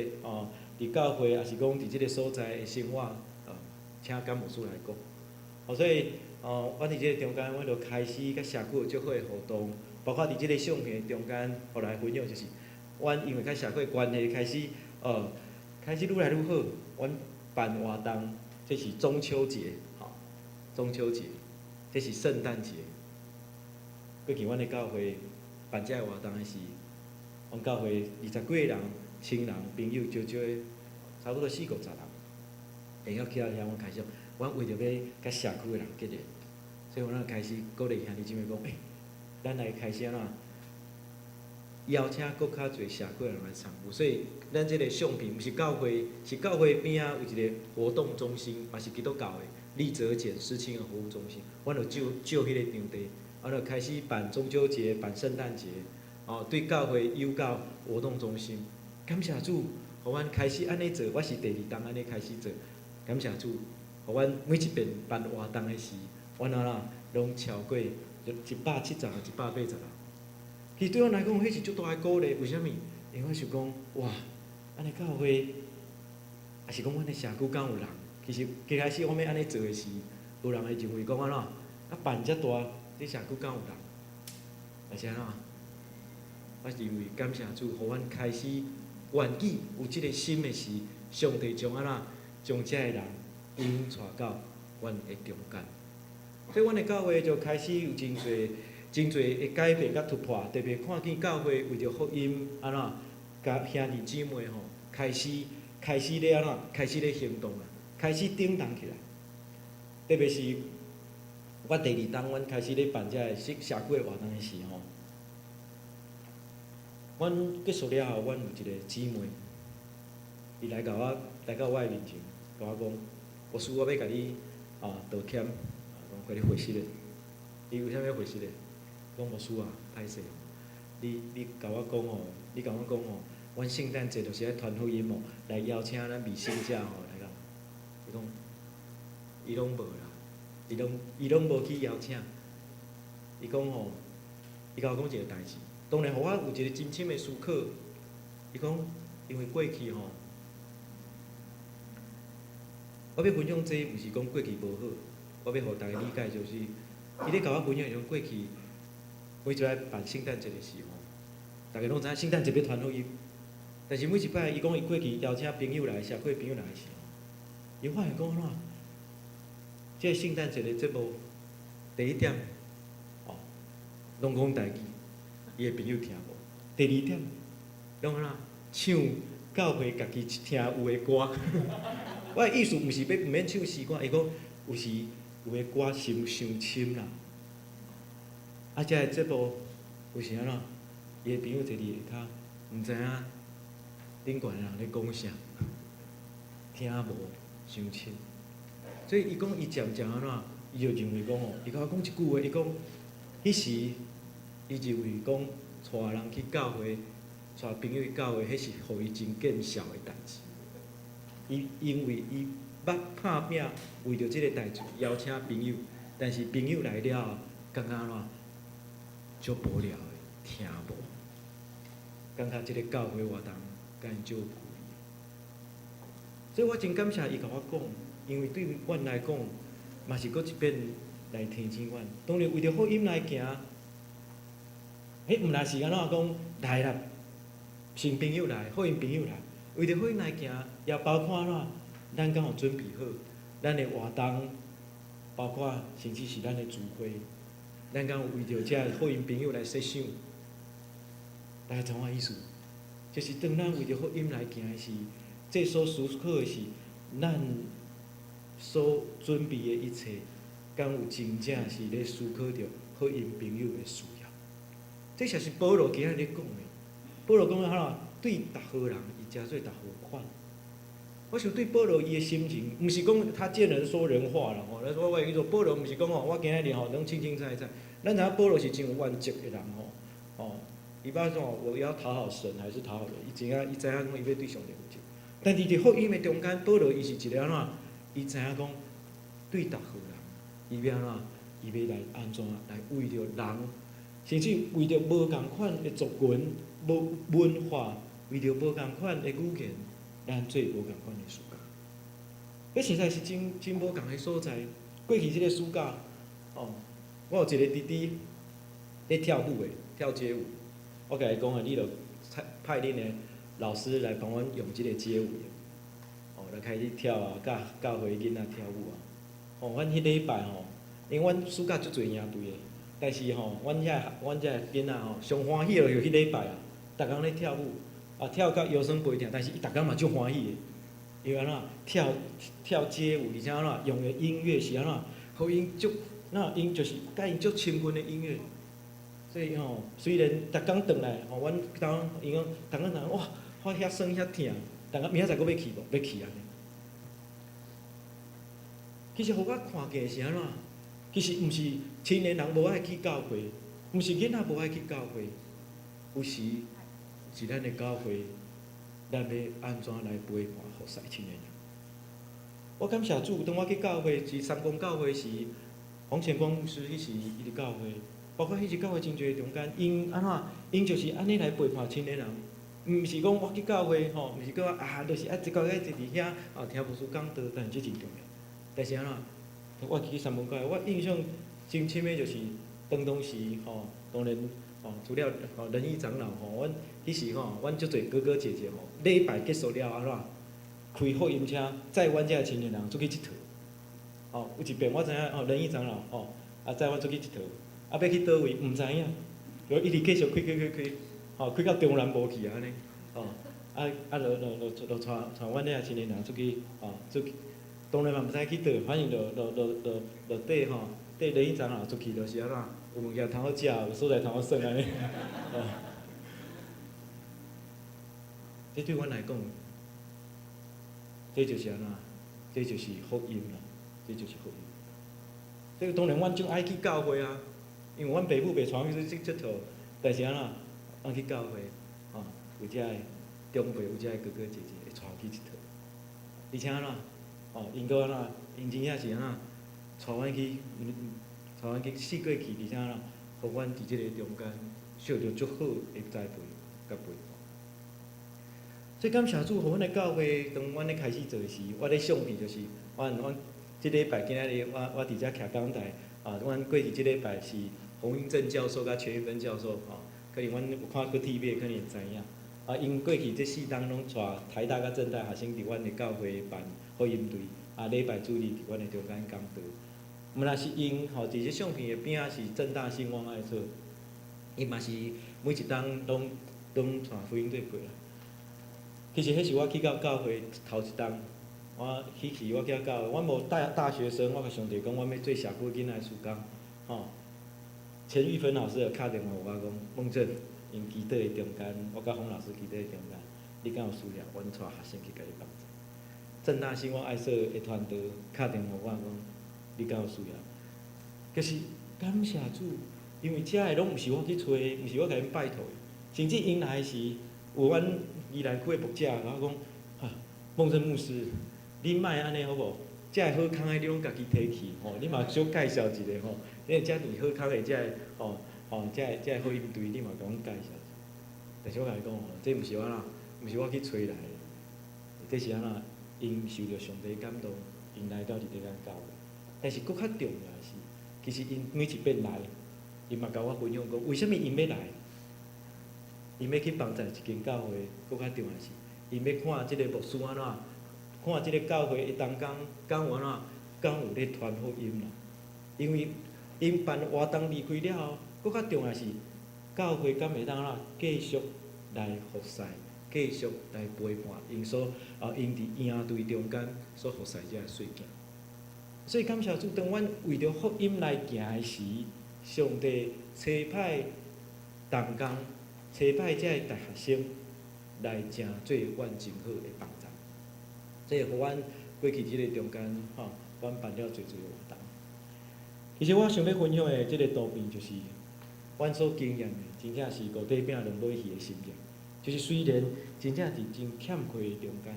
伫教会，还是讲伫即个所在的生活，请甘牧师来讲。所以。我伫即个中间，我就开始甲社区有足好诶互动，包括伫即个相片中间，互来分享就是，阮因为甲社区诶关系开始，开始愈来愈好。阮办活动，这是中秋节，中秋节，这是圣诞节。过去阮诶教会办遮个活动诶是，阮教会20几个人、亲人、朋友，少诶，差不多40-50人，会晓起来遐，阮开始。阮为着要甲社区的人结连，所以阮开始鼓励兄弟姊妹讲，咱来开始安怎邀请搁较侪社区的人来参与。所以咱即个相片毋是教会，是教会边仔有一个活动中心，嘛是基督教的立泽简思亲的服务中心。阮就借迄个场地，就开始办中秋节、办圣诞节，对教会有教活动中心。感谢主，互阮开始安尼做，我是第2冬安尼开始做，感谢主。互阮每一遍办活动的时，阮拢超过170啊180人。其实对阮来讲，迄是足大个鼓励。为虾米？因为我想讲，哇，安尼教会，也是讲阮的社区敢有人。其实一开始我要安尼做的时，有人会认为讲安怎，办遮大，这社区敢有人？但是安怎？我认为感谢主，互阮开始愿意有即个心的时，上帝将安怎将遮个人。引带到阮的中间，所以阮的教会就开始有真侪的改变甲突破，特别看见教会为着福音安怎，甲兄弟姊妹开始咧安怎，开始咧行动啦，开始顶动起来。特别是我第2冬，阮开始咧办遮个社区的活动的时阮结束了后，阮有一个姊妹，伊来到我的面前，甲我讲。牧师我要甲你道歉，甲你回失咧。伊为啥要回失咧？讲牧师啊，歹势，你甲我讲吼，阮圣诞节就是爱传福音哦，来邀请咱未信者吼来啦。伊拢无啦，伊拢无去邀请。伊讲吼，伊甲我讲一个代志，当然互我有一个真深的思考。伊讲，因为过去吼，我要分享这毋是讲过去无好，我要互大家理解就是，伊咧甲我分享种过去，每一摆办圣诞节的时候，大家拢知影圣诞节要传福音，但是每一摆伊讲伊过去邀请朋友来，社会朋友来的时候，伊发现讲怎，即个圣诞节的节目第一点，拢讲台语，伊的朋友听无；第二点，拢怎唱教会家己听有的歌。我的意思毋是要毋免唱诗歌，伊讲有时有的歌心伤深啦。遮个节目有时安怎，伊的朋友坐伫下骹，毋知影顶悬的人咧讲啥，听无伤深。所以伊讲伊渐渐安怎，伊就认为讲吼，伊甲我讲一句话，伊讲迄时伊认为讲带人去教会，带朋友去教会，迄是互伊真见效的代志。因为伊捌拍拼，为着即个代志邀请朋友，但是朋友来了，感觉安怎，足无聊的，听无，感觉即个教会活动敢足有意义。所以我真感谢伊甲我讲，因为对阮来讲，嘛是搁一遍来提醒阮。当然为着福音来行，迄毋但是安怎讲来啦，新朋友来，福音朋友来。为着福音来行，也包括安怎，咱敢有准备好，咱的活动，包括甚至是咱的聚会，咱敢有为着遮福音朋友来设想，大家知影意思？就是当咱为着福音来行的时，这所思考的是，咱所准备的一切，敢有真正是咧思考着福音朋友的需要？这才是保罗今日咧讲的。保罗讲啊，对逐号人。加做逐号款，我想对保罗伊的心情，毋是讲他见人说人话啦吼。咱说我伊说保罗毋是讲吼，我今日吼拢清清菜菜。咱知影保罗是真有原则的人吼，伊捌说我要讨好神还是讨好人，伊知影讲伊要对上帝负责。但是伫福音的中间，保罗伊是一个安怎？伊知影讲对逐号人，伊要安怎？伊要来安怎来为着人，甚至为着无共款的族群、无文化。为着无共款的语言，咱做无共款的暑假。迄实在是真无共的所在。过去即个暑假，我有一个弟弟咧跳舞的，跳街舞。我甲伊讲啊，你著派恁的老师来帮阮用即个街舞的，来开始跳啊，教会囡仔跳舞啊。阮迄礼拜因为阮暑假足侪营队的，但是阮遮囡仔上欢喜的就迄礼拜啊，逐工咧跳舞。跳到腰酸背痛，但是伊逐工嘛足欢喜的，因为安怎跳街舞，而且安怎用的音乐是安怎，互因足因就是甲因足亲近的音乐，所以虽然逐工转来阮因讲逐工哇，我遐酸遐痛，逐工明仔载阁要去无？要去安尼。其实互我看见是安怎？其实毋是青年人无爱去教会，毋是囡仔无爱去教会，有时。是咱的教会，咱要安怎来陪伴服侍青年人？我感谢主，当我去教会，是三公教会时，黄前光牧师迄时伊伫教会，包括迄时教会真侪中间，因安怎？因就是安尼来陪伴青年人，毋是讲我去教会毋是讲就是一个月坐伫遐听牧师讲道，但是这真重要。但是安怎？我去三公教会，我印象真深的就是当时当然除了仁义长老阮。迄时阮足侪哥哥姐姐礼拜结束了安怎？开福音车载阮遮青年人出去佚佗。有一遍我知影仁义长老载阮出去佚佗，要去倒位毋知影，就一直继续开到中南部去安尼。就带阮遐青年人出去当然嘛毋知去倒，反正就缀仁义长老出去就是安怎？有物件通好食，有所在通好耍安尼。这对阮来讲，这就是安怎？这就是福音啦，这就是福音。这个当然，阮就爱去教会啊，因为阮爸母袂传去佚佗，但是安怎，阮去教会，吼，有遮个长辈，有遮个哥哥姐姐会带去佚佗，而且安怎，吼，因搁安怎，因真正是安怎，带阮去，带阮去试过去，而且安怎，互阮伫即个中间，受到足好的栽培甲陪伴。所以感谢主，互阮的教会，当阮咧开始做时，我咧相片就是，阮即礼拜今仔日我伫遮徛讲台，阮过去即礼拜是洪英正教授甲全玉芬教授，可能阮有看过 TV 可能会知影。因过去这4档拢带台大甲政大学生伫阮的教会办福音队，礼拜主日伫阮的中间讲道。毋若是因伫即相片的边仔是政大兴旺爱所，伊嘛是每一档拢带福音队过来。其实迄是我去到教会头一档，我去我去到教会，我无大学生，我甲上帝讲，我要做社区囡仔的事工，钱玉芬老师就敲电话有我讲，孟正，因基地的中间，我甲洪老师基地的中间，你敢有需要，阮带学生去甲你帮助。政大兴旺爱所的团队敲电话我讲，你敢有需要？就是感谢主，因为遮个拢毋是我去找的，毋是我甲因拜托的，甚至因来时有阮宜兰区的牧者甲我讲，孟正牧师，恁莫安尼好无？遮个好康的你拢家己摕去，你嘛小介绍一下吼，因为遮尔好康的遮个遮个福音队，你嘛甲阮介绍。但是我甲你讲这毋是我啦，毋是我去找来的，这是安怎？因受到上帝感动，因来到伫这间教会。但是佫较重要的是，其实因每一遍来，因嘛甲我分享讲，为什么因要来？因要去帮助一间教会，佫较重要是，因要看即个牧师安怎，看即个教会的同工敢有安怎，敢有咧传福音啦。因为因办活动离开了后，佫较重要是，教会敢会当安怎继续来服侍，继续来陪伴因因伫营队中间所服侍遮个细囝。所以感谢主，当阮为着福音来行的时，上帝找派同工。找歹遮个大学生来成做阮真好的帮助，这个互阮过去即个中间阮办了侪活动。其实我想要分享的即个图片，就是阮所经验的，真正是五底饼两尾鱼的心境。就是虽然真正伫真欠缺的中间，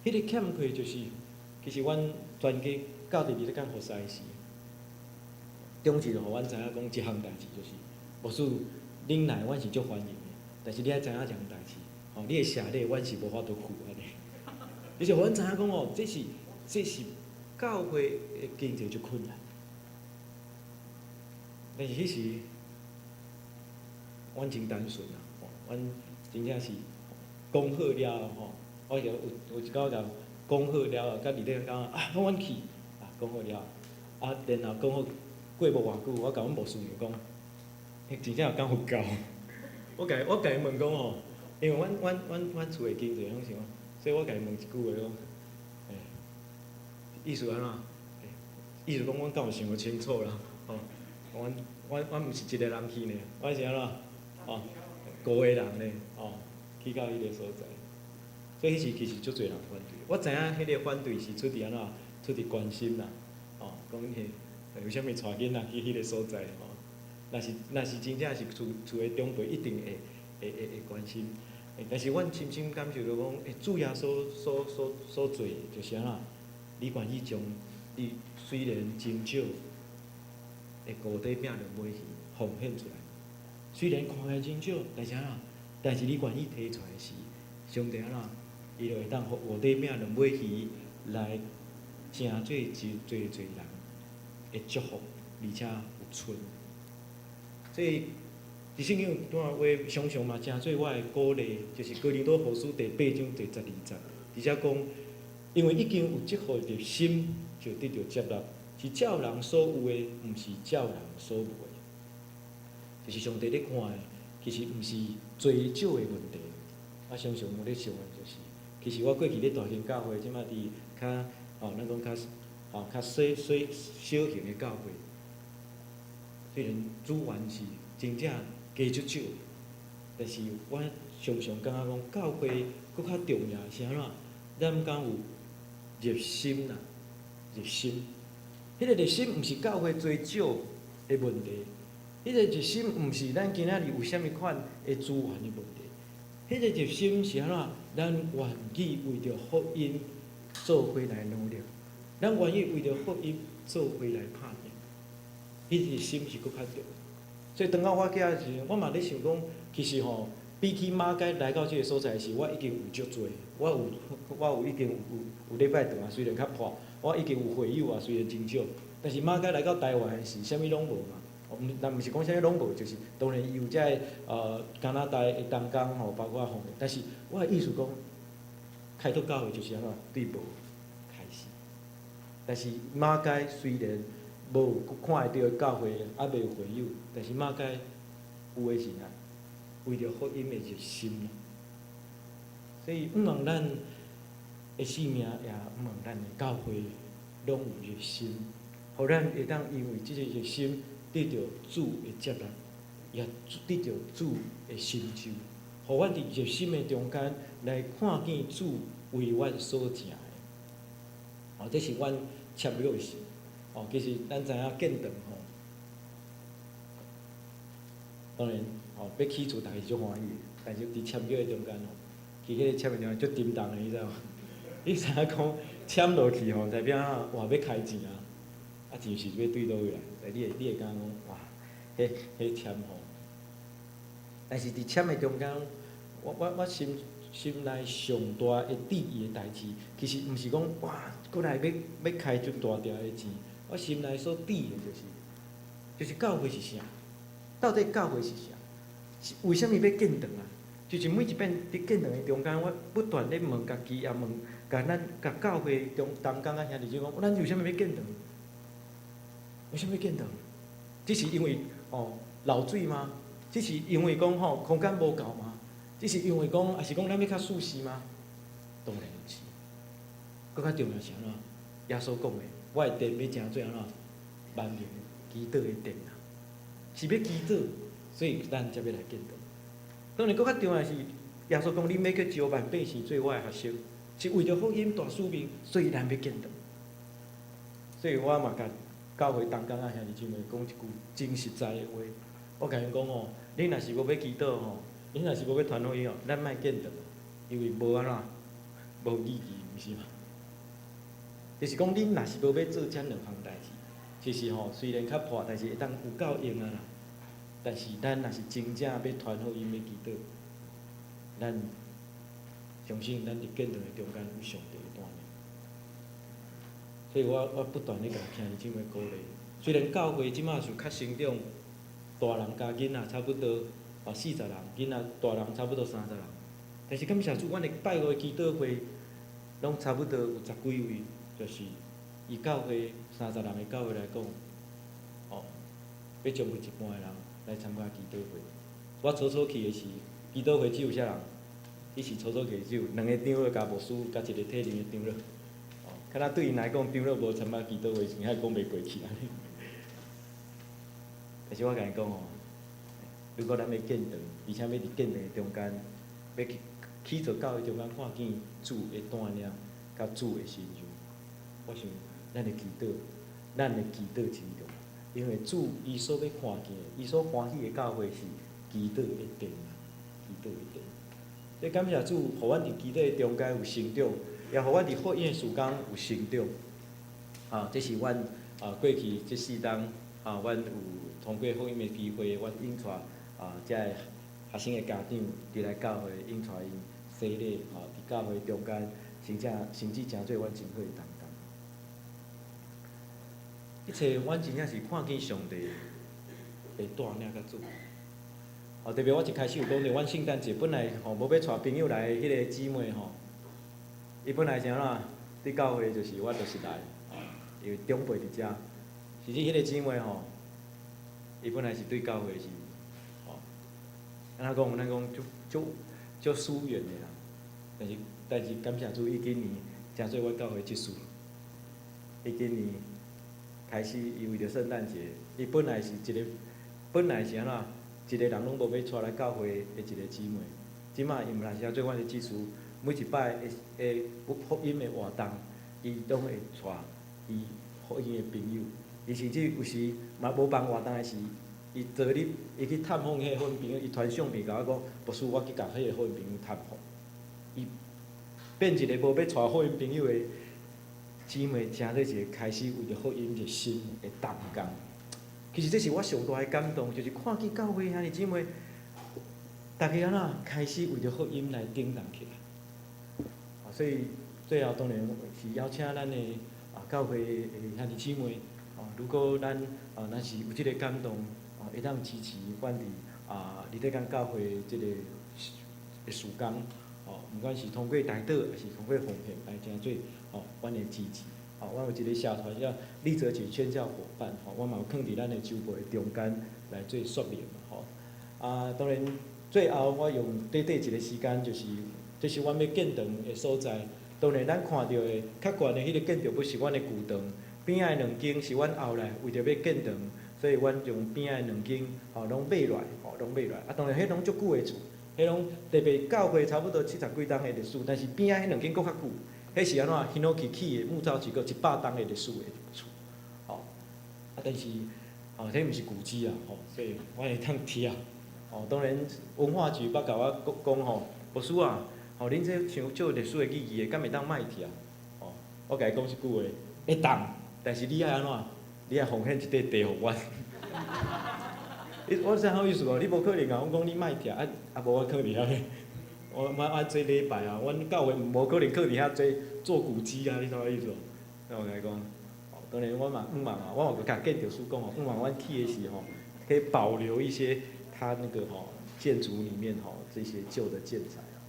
迄个欠缺就是，其实阮全家到第二天服侍时，中时就互阮知影讲一项代志，就是牧师恁来，阮是足欢迎的。但是你爱知影一项代志，你的舍礼，阮是无法度付安尼。而且阮知影讲这是教会的经济足困难。但是迄时，阮真单纯阮真正是讲好了我就有一狗甲讲好了甲伫咧讲阮去讲好了然后讲好过无偌久，我甲阮牧师就讲，真正有讲有够。我甲伊问讲因为阮厝的经济拢是所以我甲伊问一句话讲，意思安怎？意思讲阮敢有想清楚啦？阮毋是一个人去呢，我是安怎？5个人呢？去到迄个所在，所以迄时其实足侪人反对。我知影迄个反对是出伫安怎？出伫关心啦，讲有啥物带囡仔去迄个所在若是真正是厝的长辈，一定会关心。但是阮深深感受到讲，主耶稣所做就是安怎？你愿意将你虽然真少的5底饼两尾鱼奉献出来，虽然看起来真少，但是安怎？但是你愿意摕出来时，上帝安怎？伊就会当互5底饼两尾鱼来成做侪人的祝福，而且有剩。所以，伫圣经有段话常常嘛，真做我的鼓励，就是哥林多后书第8章第12节，而且讲，因为已经有即号的心，就得到接纳，是照人所有的，毋是照人所无的。就是上帝咧看的，其实毋是多少的问题。我常常有咧想的就是，其实我过去咧大型教会，即马伫较咱讲较小型的教会。虽然资源是真正加足少，但是我常常感觉讲，教会佫较重要是安怎？咱敢有热心啦，热心。迄个热心毋是教会多少的问题，迄个热心毋是咱今仔日有啥物款的资源的问题，迄个热心是安怎？咱愿意为着福音做伙来努力，咱愿意为着福音做伙来拍拼，迄个心是搁较重要。所以当到我囝时，我嘛咧想讲，其实吼，比起马街来到即个所在时，我已经有足多，我已经有礼拜堂啊，虽然较破，我已经有会友啊，虽然真少，但是马街来到台湾是啥物拢无嘛。咱毋是讲啥物拢无，就是当然有遮加拿大的同工吼，包括吼，但是我的意思讲，开拓教会就是安怎对无开始。但是马街虽然无看会到教会还袂有会友，但是马街有诶是啊，为着福音诶热心。所以毋望咱诶生命，也毋望咱诶教会拢有热心，互咱会当因为即个热心得到主诶接纳，也得到主诶成就，互阮伫热心诶中间来看见主为阮所成诶。哦，这是阮签约诶时。哦，其实咱知影建堂吼，当然哦，要起厝，逐个是足欢喜诶。但是伫签约诶中间吼，其实迄个签约中间足沉重诶，你知无？你知影讲签落去吼，代表话要开钱啊，啊钱是要对倒位来？你会感觉讲哇，迄签吼，但是伫签诶中间，我心内上大诶得意诶代志，其实毋是讲哇，过来要开足大条诶钱。我心内所比的就是教会是啥？到底教会是啥？是为什物要建堂啊？就是每一遍伫建堂的中间，我不断咧问家己，也问甲教会中同工啊兄弟姐妹讲，咱为什物要建堂？为什物要建堂？只是因为漏水吗？只是因为讲空间无够吗？只是因为讲，还是讲咱要较舒适吗？当然毋是。搁较重要是安怎？耶稣讲的。我的殿要成做安怎？万民祈祷的殿啊，是要祈祷，所以咱才要来建堂。当然，搁较重要是，耶稣讲，恁要去招万百姓做我的学生，是为着福音大使命，所以咱要建堂。所以我嘛甲教会同工啊兄弟姐妹讲一句真实在的话，我甲因讲哦，恁若是要祈祷吼，恁若是要传福音哦，咱莫建堂，因为无安怎，无意义，毋是嘛？就是讲，恁若是要做遮两项代志，其实吼虽然较破，但是会当有够用啊啦。但是咱若是真正要传福音、要祈祷，咱相信咱伫建堂的中间有上帝的带领。所以我不断咧甲兄弟姊妹鼓励。虽然教会即马是较成长，大人加囡仔差不多40人，囡仔大人差不多30人，但是感谢主，阮的拜五的祈祷会，拢差不多有10几位。就是以教会30人的教会来讲，要将近一半的人来参加祈祷会。我初去的是祈祷会只有啥人？伊是初去只有2个长老加牧师加一个体灵的长老。敢若对因来讲，长老无参加祈祷会，真遐讲袂过去安尼。但是我甲因讲如果咱要建堂，而且要伫建堂的中间，要起做教会中间看见主的带领，甲主的成就。我想，咱的祈祷真重要，因为主伊所要看见的，伊所欢喜的教会是祈祷的殿啊，祈祷的殿。所以感谢主，互阮伫祈祷的中间有成长，也互阮伫福音的事工有成长。这是阮过去这4冬阮有通过福音的机会，阮引带遮个学生的家长伫来教会引带因洗礼伫教会中间，甚至诚做阮真好的同工。一切，阮真正是看见上帝会带领甲做。特别我一开始有讲着，阮圣诞节本来无要带朋友来迄个姊妹伊本来是安怎？对教会就是我就是来，因为长辈伫遮。实际迄个姊妹伊本来是对教会是安怎讲足疏远的啦。但是感谢主，伊今年诚做阮教会结束。伊今年开始，伊为着圣诞节，伊本来是安怎？一个人拢无要带来教会的一个姊妹，即马伊毋但是做阮的祭司，每一摆的福音的活动，伊拢会带伊福音的朋友，伊甚至有时嘛无放活动的时，伊昨日伊去探访迄个好朋友，伊传相片甲我讲，牧师我去甲迄个好朋友探访，伊变一个无要带好朋友的姊妹，真做一个开始为着福音一个心的动工。其实这是我上大的感动，就是看见教会兄弟姊妹，大家安怎开始为着福音来顶动起来。所以最后当然是邀请咱的教会的兄弟姊妹，如果咱是有即个感动，会当支持阮伫日底间教会即个事工，毋管是通过台岛，还是通过奉献来诚做阮的支持。阮有一个社团叫立泽群宣教伙伴，阮嘛有放伫咱的周报的中间来做说明嘛，当然最后我用短短一个时间，就是这是阮要建堂的所在。当然咱看到的较悬的迄个建筑物是阮的旧堂，边仔的两间是阮后来为着要建堂，所以阮用边仔的两间拢买落来，拢买落来。当然迄拢足久的厝，迄拢特别教会差不多70几栋的历史，但是边仔迄两间佫较久。迄是安怎兴落起起的木造一个100栋的历史的厝，但是迄毋是古迹啊，所以我会当听。当然文化局捌甲我讲牧师啊，恁这像少历史的语言，敢会当卖听？我甲伊讲一句话，会当，但是你爱安怎？你爱奉献一块地互阮。我啥好意思无？你无可能甲我讲你卖听，无我可能遐个。我做礼拜啊，阮教会无可能靠伫遐做古迹啊，你知影意思无？那我甲伊讲，当然我嘛毋茫啊，我嘛甲建筑师讲毋茫阮去的时可以保留一些他那个建筑里面这些旧的建材啊，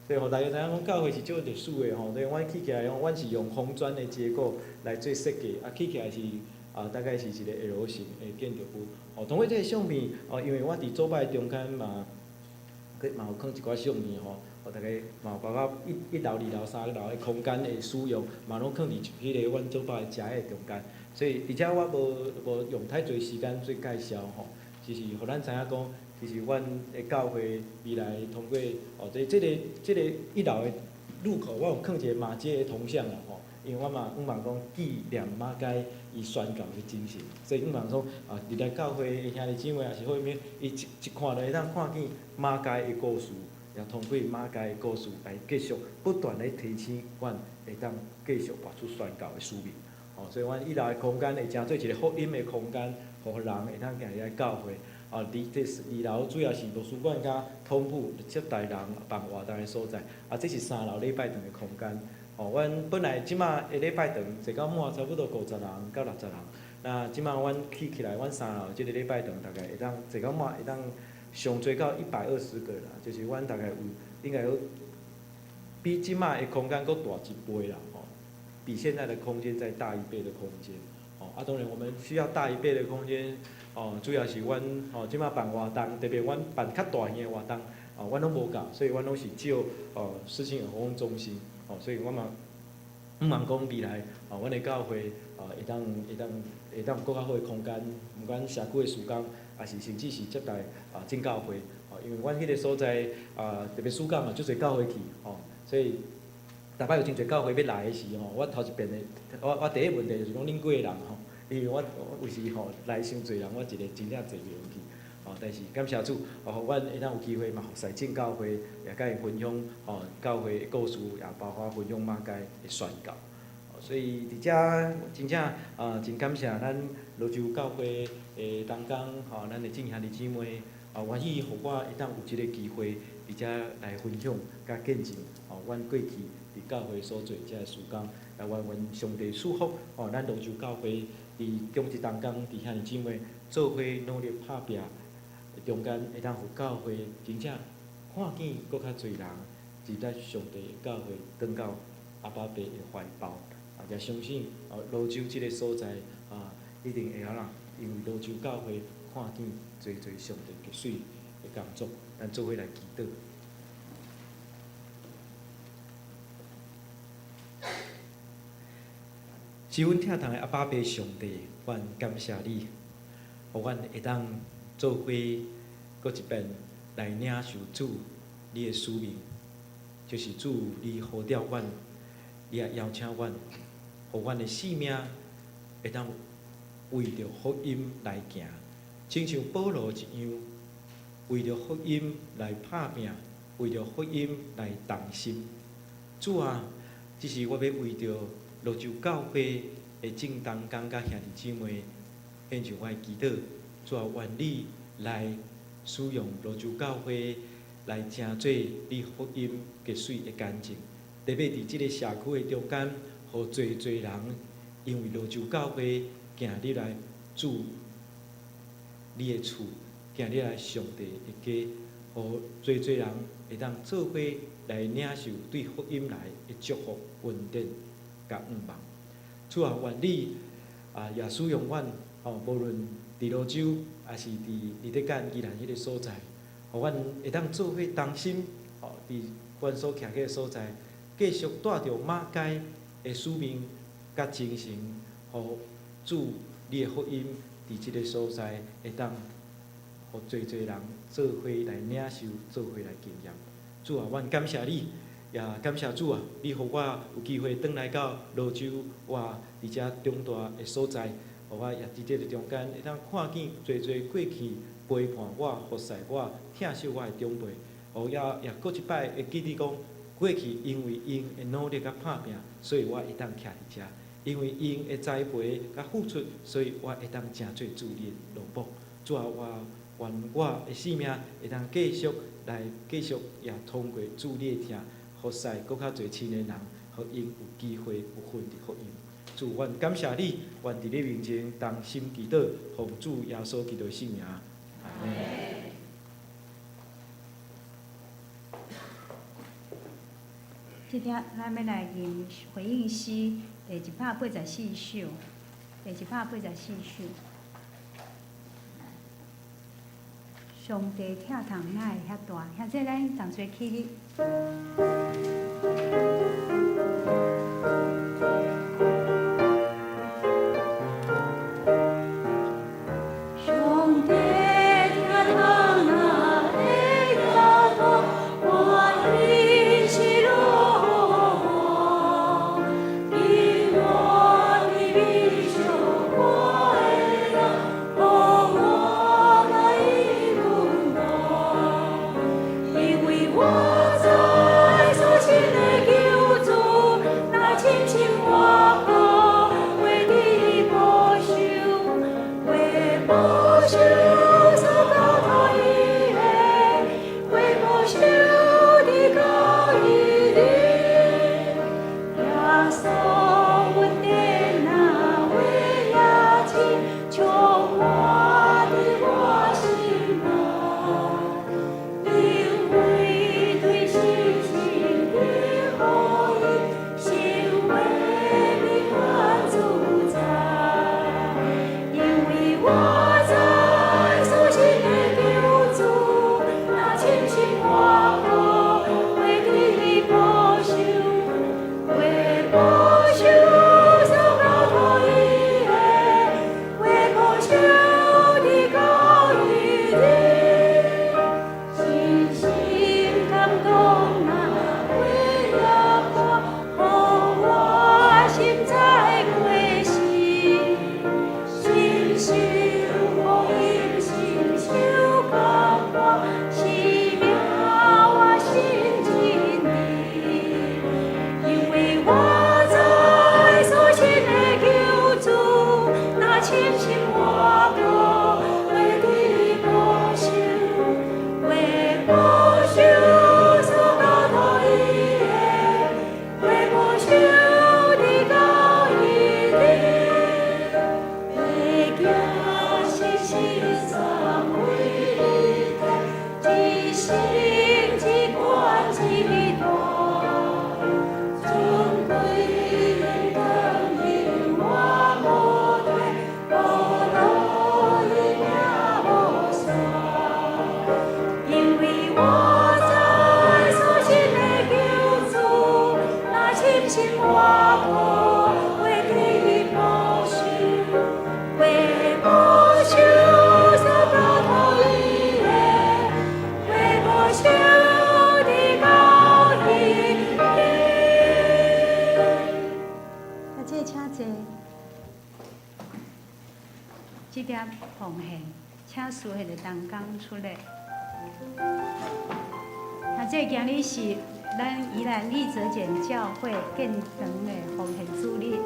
所以大家知影讲教会是足历史的所以阮起起来阮是用红砖的结构来做设计，起起来是大概是一个 L 型的建筑物。通过这个相片，因为我伫左摆中间嘛有放一寡相片大家嘛有包括1楼、2楼、3楼的空间的使用，嘛拢放伫迄个阮左摆遮的中间。所以而且我无用太侪时间做介绍就是互咱知影讲，其实阮的教会未来通过这个1楼的入口，我有放一个马街的铜像啦因为我嘛毋茫讲纪念马街伊宣教的精神，所以毋茫讲伫咧教会的兄弟姊妹也是好面，伊一看就会当看见马街的故事，也通过马街的故事来继续不断咧提醒阮会当继续跋出宣教的使命。所以阮1楼的空间会成做一个福音的空间，互人会当行入来教会。这2楼主要是图书馆甲通铺接待人办活动的所在。这是3楼礼拜堂的空间。阮本来即马的礼拜堂坐到满差不多50人到60人。那即马阮起来，阮3楼即个礼拜堂大概会当坐到满，会当上最到120个啦。就是阮大概有应该有比即马的空间佫大1倍啦。比现在的空间再大1倍的空间。当然我们需要大1倍的空间。主要是阮即马办活动，特别阮办较大型的活动，阮拢无够，所以阮拢是借事情的服务中心。所以我嘛毋茫讲未来阮的教会会当更较好的空间，毋管社区的事工，也是甚至是接待正教会。因为阮迄个所在特别暑假嘛，足侪教会去所以逐摆有真侪教会要来的时我头一遍的我第一问题就是讲恁几个人因为我有时来伤侪人，我一个真正坐袂落去。但是感谢主，互阮会当有机会嘛，互西正教会也甲伊分享教会的故事，也包括分享马街的宣教。所以伫遮真正真感谢咱罗州教会的同工咱的正兄弟姊妹愿意互我会当有即个机会伫遮来分享甲见证阮过去伫教会所做遮个事工，也愿上帝祝福咱罗州教会伫公职同工伫兄弟姊妹做伙努力打拼。中间会当互教会真正看见搁较侪人入在上帝的教会，转到阿爸爸的怀抱，也相信罗州即个所在一定会晓人，因为罗州教会看见侪上帝极水的工作，咱做伙来祈祷。是阮疼痛的阿爸爸上帝，阮感谢你，互阮会当做伙，搁一遍来领受主你的使命，就是主你呼召阮你也邀请阮，互阮的性命会当为着福音来行，亲像保罗一样，为着福音来拍拼，为着福音来同心。主啊，这是我要为着罗州教会的正当工甲兄弟姊妹献上我的祈祷。主啊，愿你来使用罗州教会来成做你福音结水的干净。特别伫即个社区的中间，互侪人因为罗州教会行入来主你的厝，行入来上帝的家，互侪人会当做伙来领受对福音来的祝福、恩典、甲盼望。主啊，愿你也使用阮无论伫罗州，还是伫咧干宜兰迄个所在，互阮会当做伙同心，伫阮所徛起的所在，继续带着马街的使命甲精神，互主你的福音伫即个所在会当，互侪人做伙来领受，做伙来经验。主啊，阮感谢你，也感谢主啊，你互我有机会转来到罗州，我伫遮中大的所在，互我也伫即个中间会当看见侪过去陪伴我、服侍我、疼惜我的长辈，互也搁一摆会记得讲，过去因为因的努力甲拍拼，所以我会当徛伫遮；因为因的栽培甲付出，所以我会当成做主你的老母。主啊，愿我的性命会当继续也通过主你的疼，服侍搁较侪亲的人，互因有机会有份伫福音。主，愿感谢你，愿伫你面前同心祈祷，奉主耶稣基督的圣名。阿门。即条咱要来念回应诗第184首，第184首。上帝疼痛哪会遐大？现在咱同齐起立。上帝疼痛哪会遐大？我的心落，因我的必受我的人，我来滚动，因为我在所信的救主，那亲情我可为你保守，为保守所高头伊的，为保守的高伊的，耶稣恩典那为亚亲，充满的我心内。因为对信心的后裔，心为平安主宰。因为我在所信的救主，那亲情我可为你保守，为保守所高头伊的，为保守的高伊的。信心感动那为了我心在归心，信心福音信修感我，奇妙我心经历，因为我在所信的救主，那亲情我可为你保守，为保守所高头伊的，为保守的高伊的，会行信心上为你的，一心一观一大，尊贵的名我无退，无路伊也无散。因为我在所信的救主，那亲情我可为你保守，为保守所高头伊的，为保守的高伊的。点奉献，请属下的同工出来。啊，这今日是咱宜兰立泽简教会建堂的奉献主日。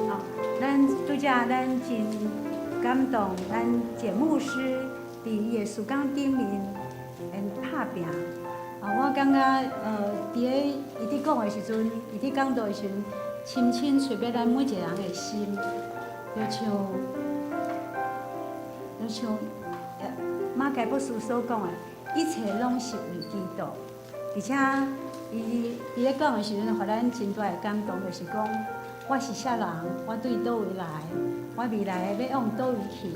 哦，咱拄则咱真感动，咱简牧师伫伊的事工顶面，拍拼。啊，我感觉伫咧伊伫讲的时阵，伊伫讲道的时阵，深深揣要咱每一个人的心，就像马盖博士所讲的，一切拢是为基督。而且伊伫咧讲的时阵，互咱真大的感动，就是讲，我是啥人，我对倒位来，我未来要往倒位去，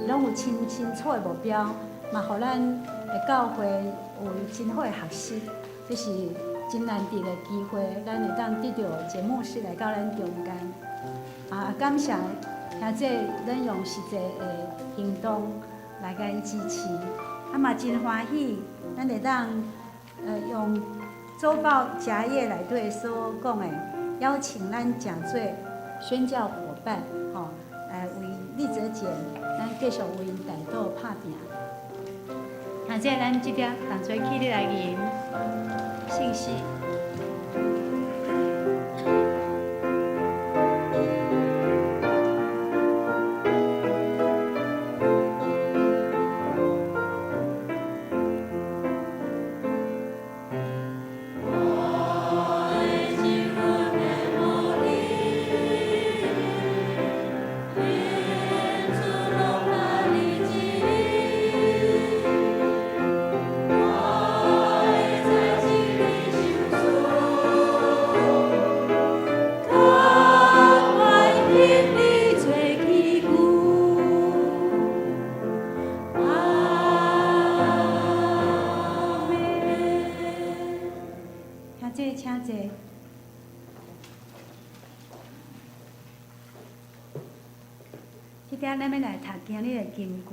拢有清清楚的目标，嘛，互咱的教会有真好的学习，这是真难得的机会，咱会当得到节牧师来到咱中间。啊，感谢兄姐，咱用实际的行动来甲因支持，啊嘛真欢喜，咱会当用周报家业内底所讲的，邀请咱诚侪宣教伙伴，吼，来为立泽简，咱继续为因大道拍拼。啊，这咱即点同做起你来吟信息。请坐。即点咱要来读今日的金句。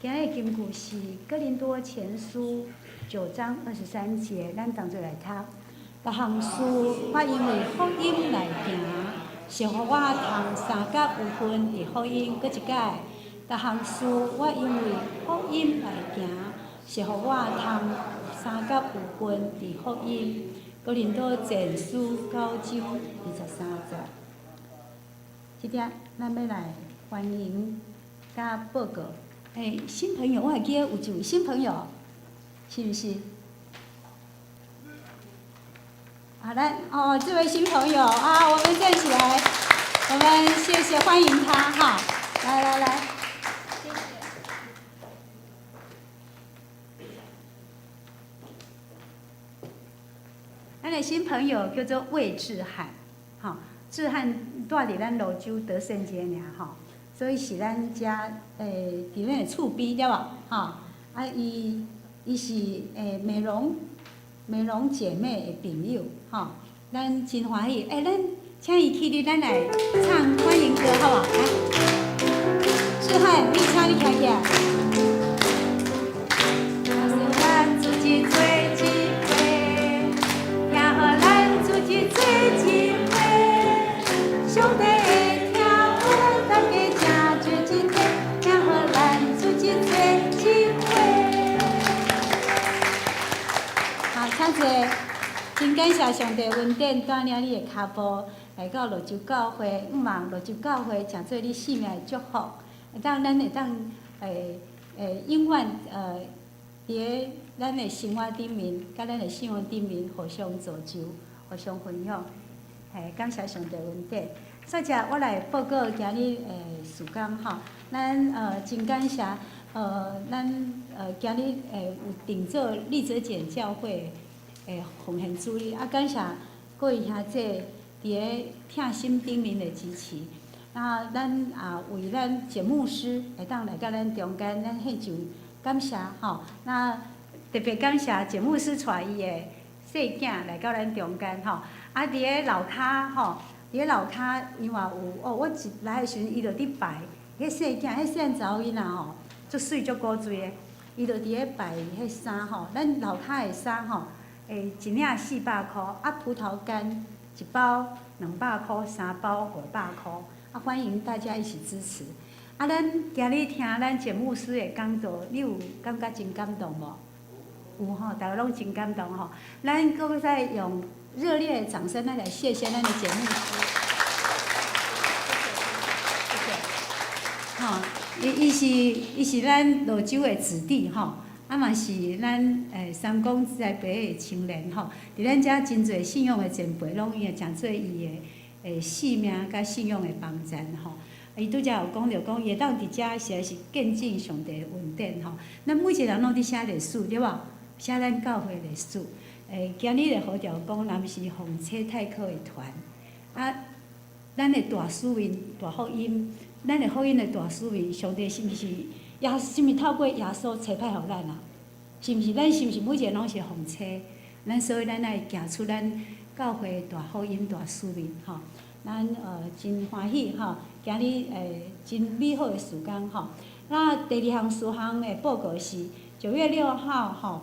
今日的金句是《哥林多前书》9章23节，咱同做来读。逐项事我因为福音来行，是互我通三甲有份伫福音。搁一解，逐项事我因为福音来行，是互我通三甲有份伫福音。哥林多前书9章23节。即点咱要来欢迎甲报告。新朋友，我还记得有一位新朋友，是不是？好的，这位新朋友啊，我们站起来，我们谢谢欢迎他哈，来，谢谢。咱的新朋友叫做魏志汉，哈，志汉住伫咱泸州德胜街尔哈，所以是咱家伫咱的厝边对无？哈，啊伊是美容姐妹的朋友，吼，咱真欢喜。咱请伊起立，咱来唱欢迎歌，好无？来，志汉，你请你起来。让咱自己做一回，也互咱自己做一回。兄弟会听有大家真做一回，也互咱自己做一回。好，请坐。真感谢上帝恩典带领你的脚步来到泸州教会，望泸州教会成做你生命的祝福。咱会当永远伫咱的生活顶面，甲咱的信仰顶面互相造就、互相分享。感谢上帝恩典。所以我来报告今日事工吼，咱真感谢咱今日有定做立泽简教会。奉献主日，感谢各位兄姐伫咧听心顶面的支持。那咱为咱节牧师会当来到咱中间，咱献上感谢吼。那特别感谢节牧师带伊的细囝来到咱中间吼。伫咧楼骹吼，伫咧楼骹因为有我一来的时阵，伊就伫摆，迄细囝，迄细查某囡仔吼，足水足古锥的，伊就伫咧摆迄衫吼，咱楼骹的衫吼。一领400块，葡萄干1包200块，3包500块，欢迎大家一起支持。啊，咱今日听咱节牧师的讲道，你有感觉真感动无？有吼，大家拢真感动吼。咱搁再用热烈的掌声，咱来谢谢咱的节牧师。谢谢。吼，伊是咱泸州的子弟吼。啊嘛是咱三公在北的青年吼，伫咱遮真侪信仰的前辈，拢伊会诚做伊的性命甲信仰的帮衬吼。伊拄则有讲着讲，伊会当伫遮实在是见证上帝的恩典吼。咱每一个人拢伫写历史对无？写咱教会历史。今日的号召讲，咱是奉车太科的团，啊，咱的大使命、大福音，咱的福音的大使命，上帝是毋是？是毋是透过耶稣差派互咱啊？是毋是？咱是毋是每一个拢是奉差？咱所以咱爱行出咱教会大福音大使命吼。咱真欢喜吼，今日真美好的时间吼。那第二项事项的报告是9月6号吼，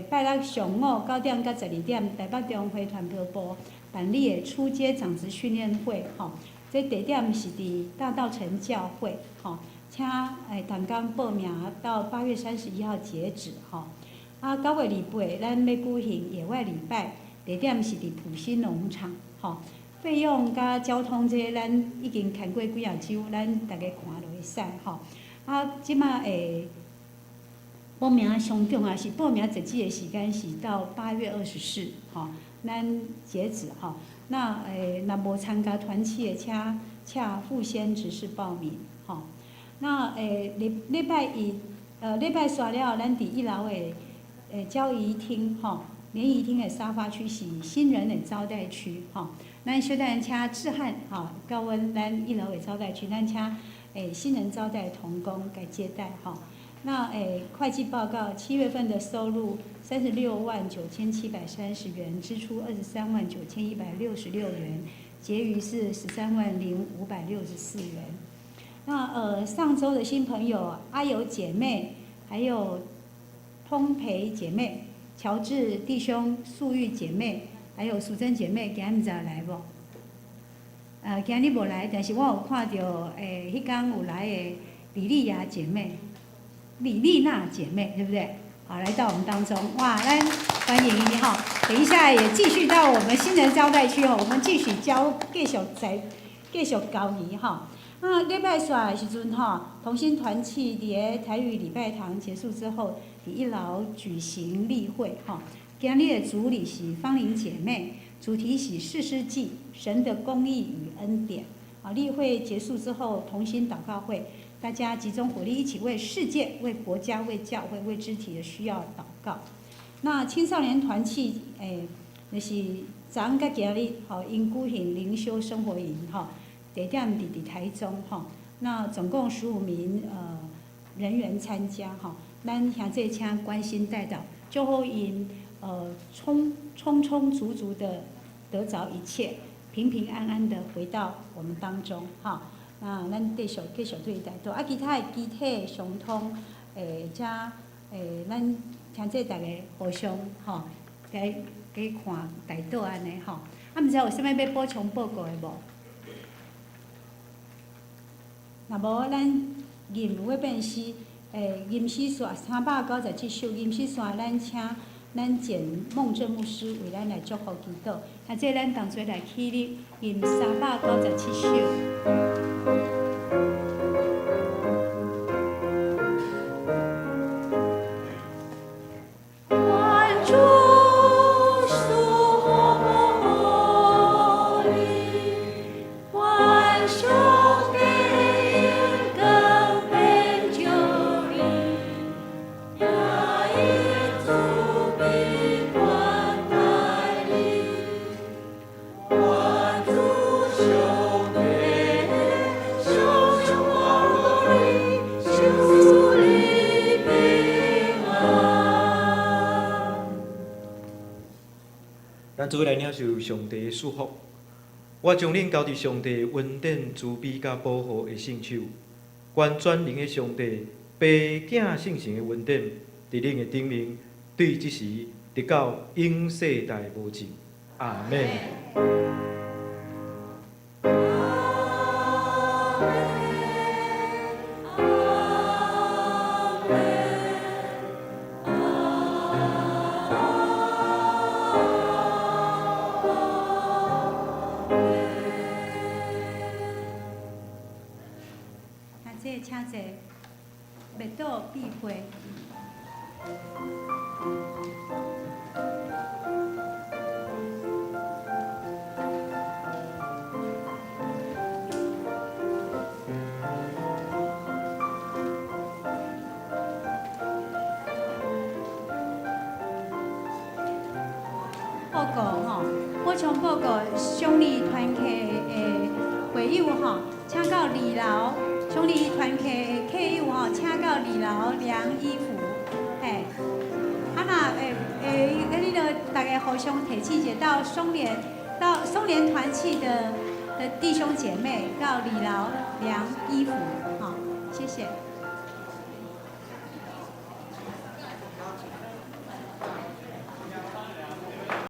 拜六上午9点到12点，台北中会传播部办理的初阶长职训练会吼。这地点是伫大稻埕教会吼。请同工报名到8月31号截止吼。啊，9月28咱要举行野外礼拜，地点是伫埔心农场吼。费用甲交通这咱已经看过几啊周，咱大家看落会使吼。啊，即马报名上重要是报名截止的时间是到8月24吼，咱截止吼。那若无参加团契的，请附先指示报名吼。那礼拜一礼拜煞了，咱伫1楼的交谊厅吼，联谊厅的沙发区是新人的招待区吼。咱小等请志汉吼，到阮咱1楼的招待区，咱请新人招待同工来接待吼。那会计报告7月份的收入369730元，支出239166元，结余是130564元。那上周的新朋友阿友姐妹，还有通培姐妹、乔治弟兄、素玉姐妹，还有淑珍姐妹，今日毋知有来无？今日无来，但是我有看到迄天有来的李丽雅姐妹、李丽娜姐妹，对不对？好，来到我们当中，哇，咱欢迎你哈！等一下也继续到我们新人招待区哦，我们继续继续交谊哈。那礼拜煞的时阵吼，同心团契伫台语礼拜堂结束之后，伫1楼举行例会吼。今日的主礼是芳龄姐妹，主题是士师记，神的公义与恩典。啊，例会结束之后，同心祷告会，大家集中火力一起为世界、为国家、为教会、为肢体的需要祷告。那青少年团契，就是昨昏甲今日吼，因举行灵修生活营吼。地点伫台中吼，那总共15名人员参加吼，咱兄弟请关心带导，就好因充足的得着一切，平平安安的回到我们当中哈。那咱继续对待到啊，其他的肢体相通咱兄弟大家互相吼，加看带到安尼吼。啊，毋知有啥物要补充报告的无？若无，咱吟要变诗，吟诗线397首，吟诗线咱请咱简孟正牧师为咱来祝福祈祷，啊，这咱同齐来起立，吟397首。咱做伙来领受上帝的祝福。我将恁交伫上帝恩典、慈悲甲保护的圣手，愿全能的上帝、爸、囝、圣神的恩典，伫恁的顶面，对即时直到永世代无尽。阿门。者麦豆必会。报告吼，我从报告兄弟团契的会友吼，请到二楼，兄弟团契的客友吼，请到2楼量衣服，嘿，你着大家互相提醒者，到松联团契的弟兄姐妹到2楼量衣服，好，谢谢。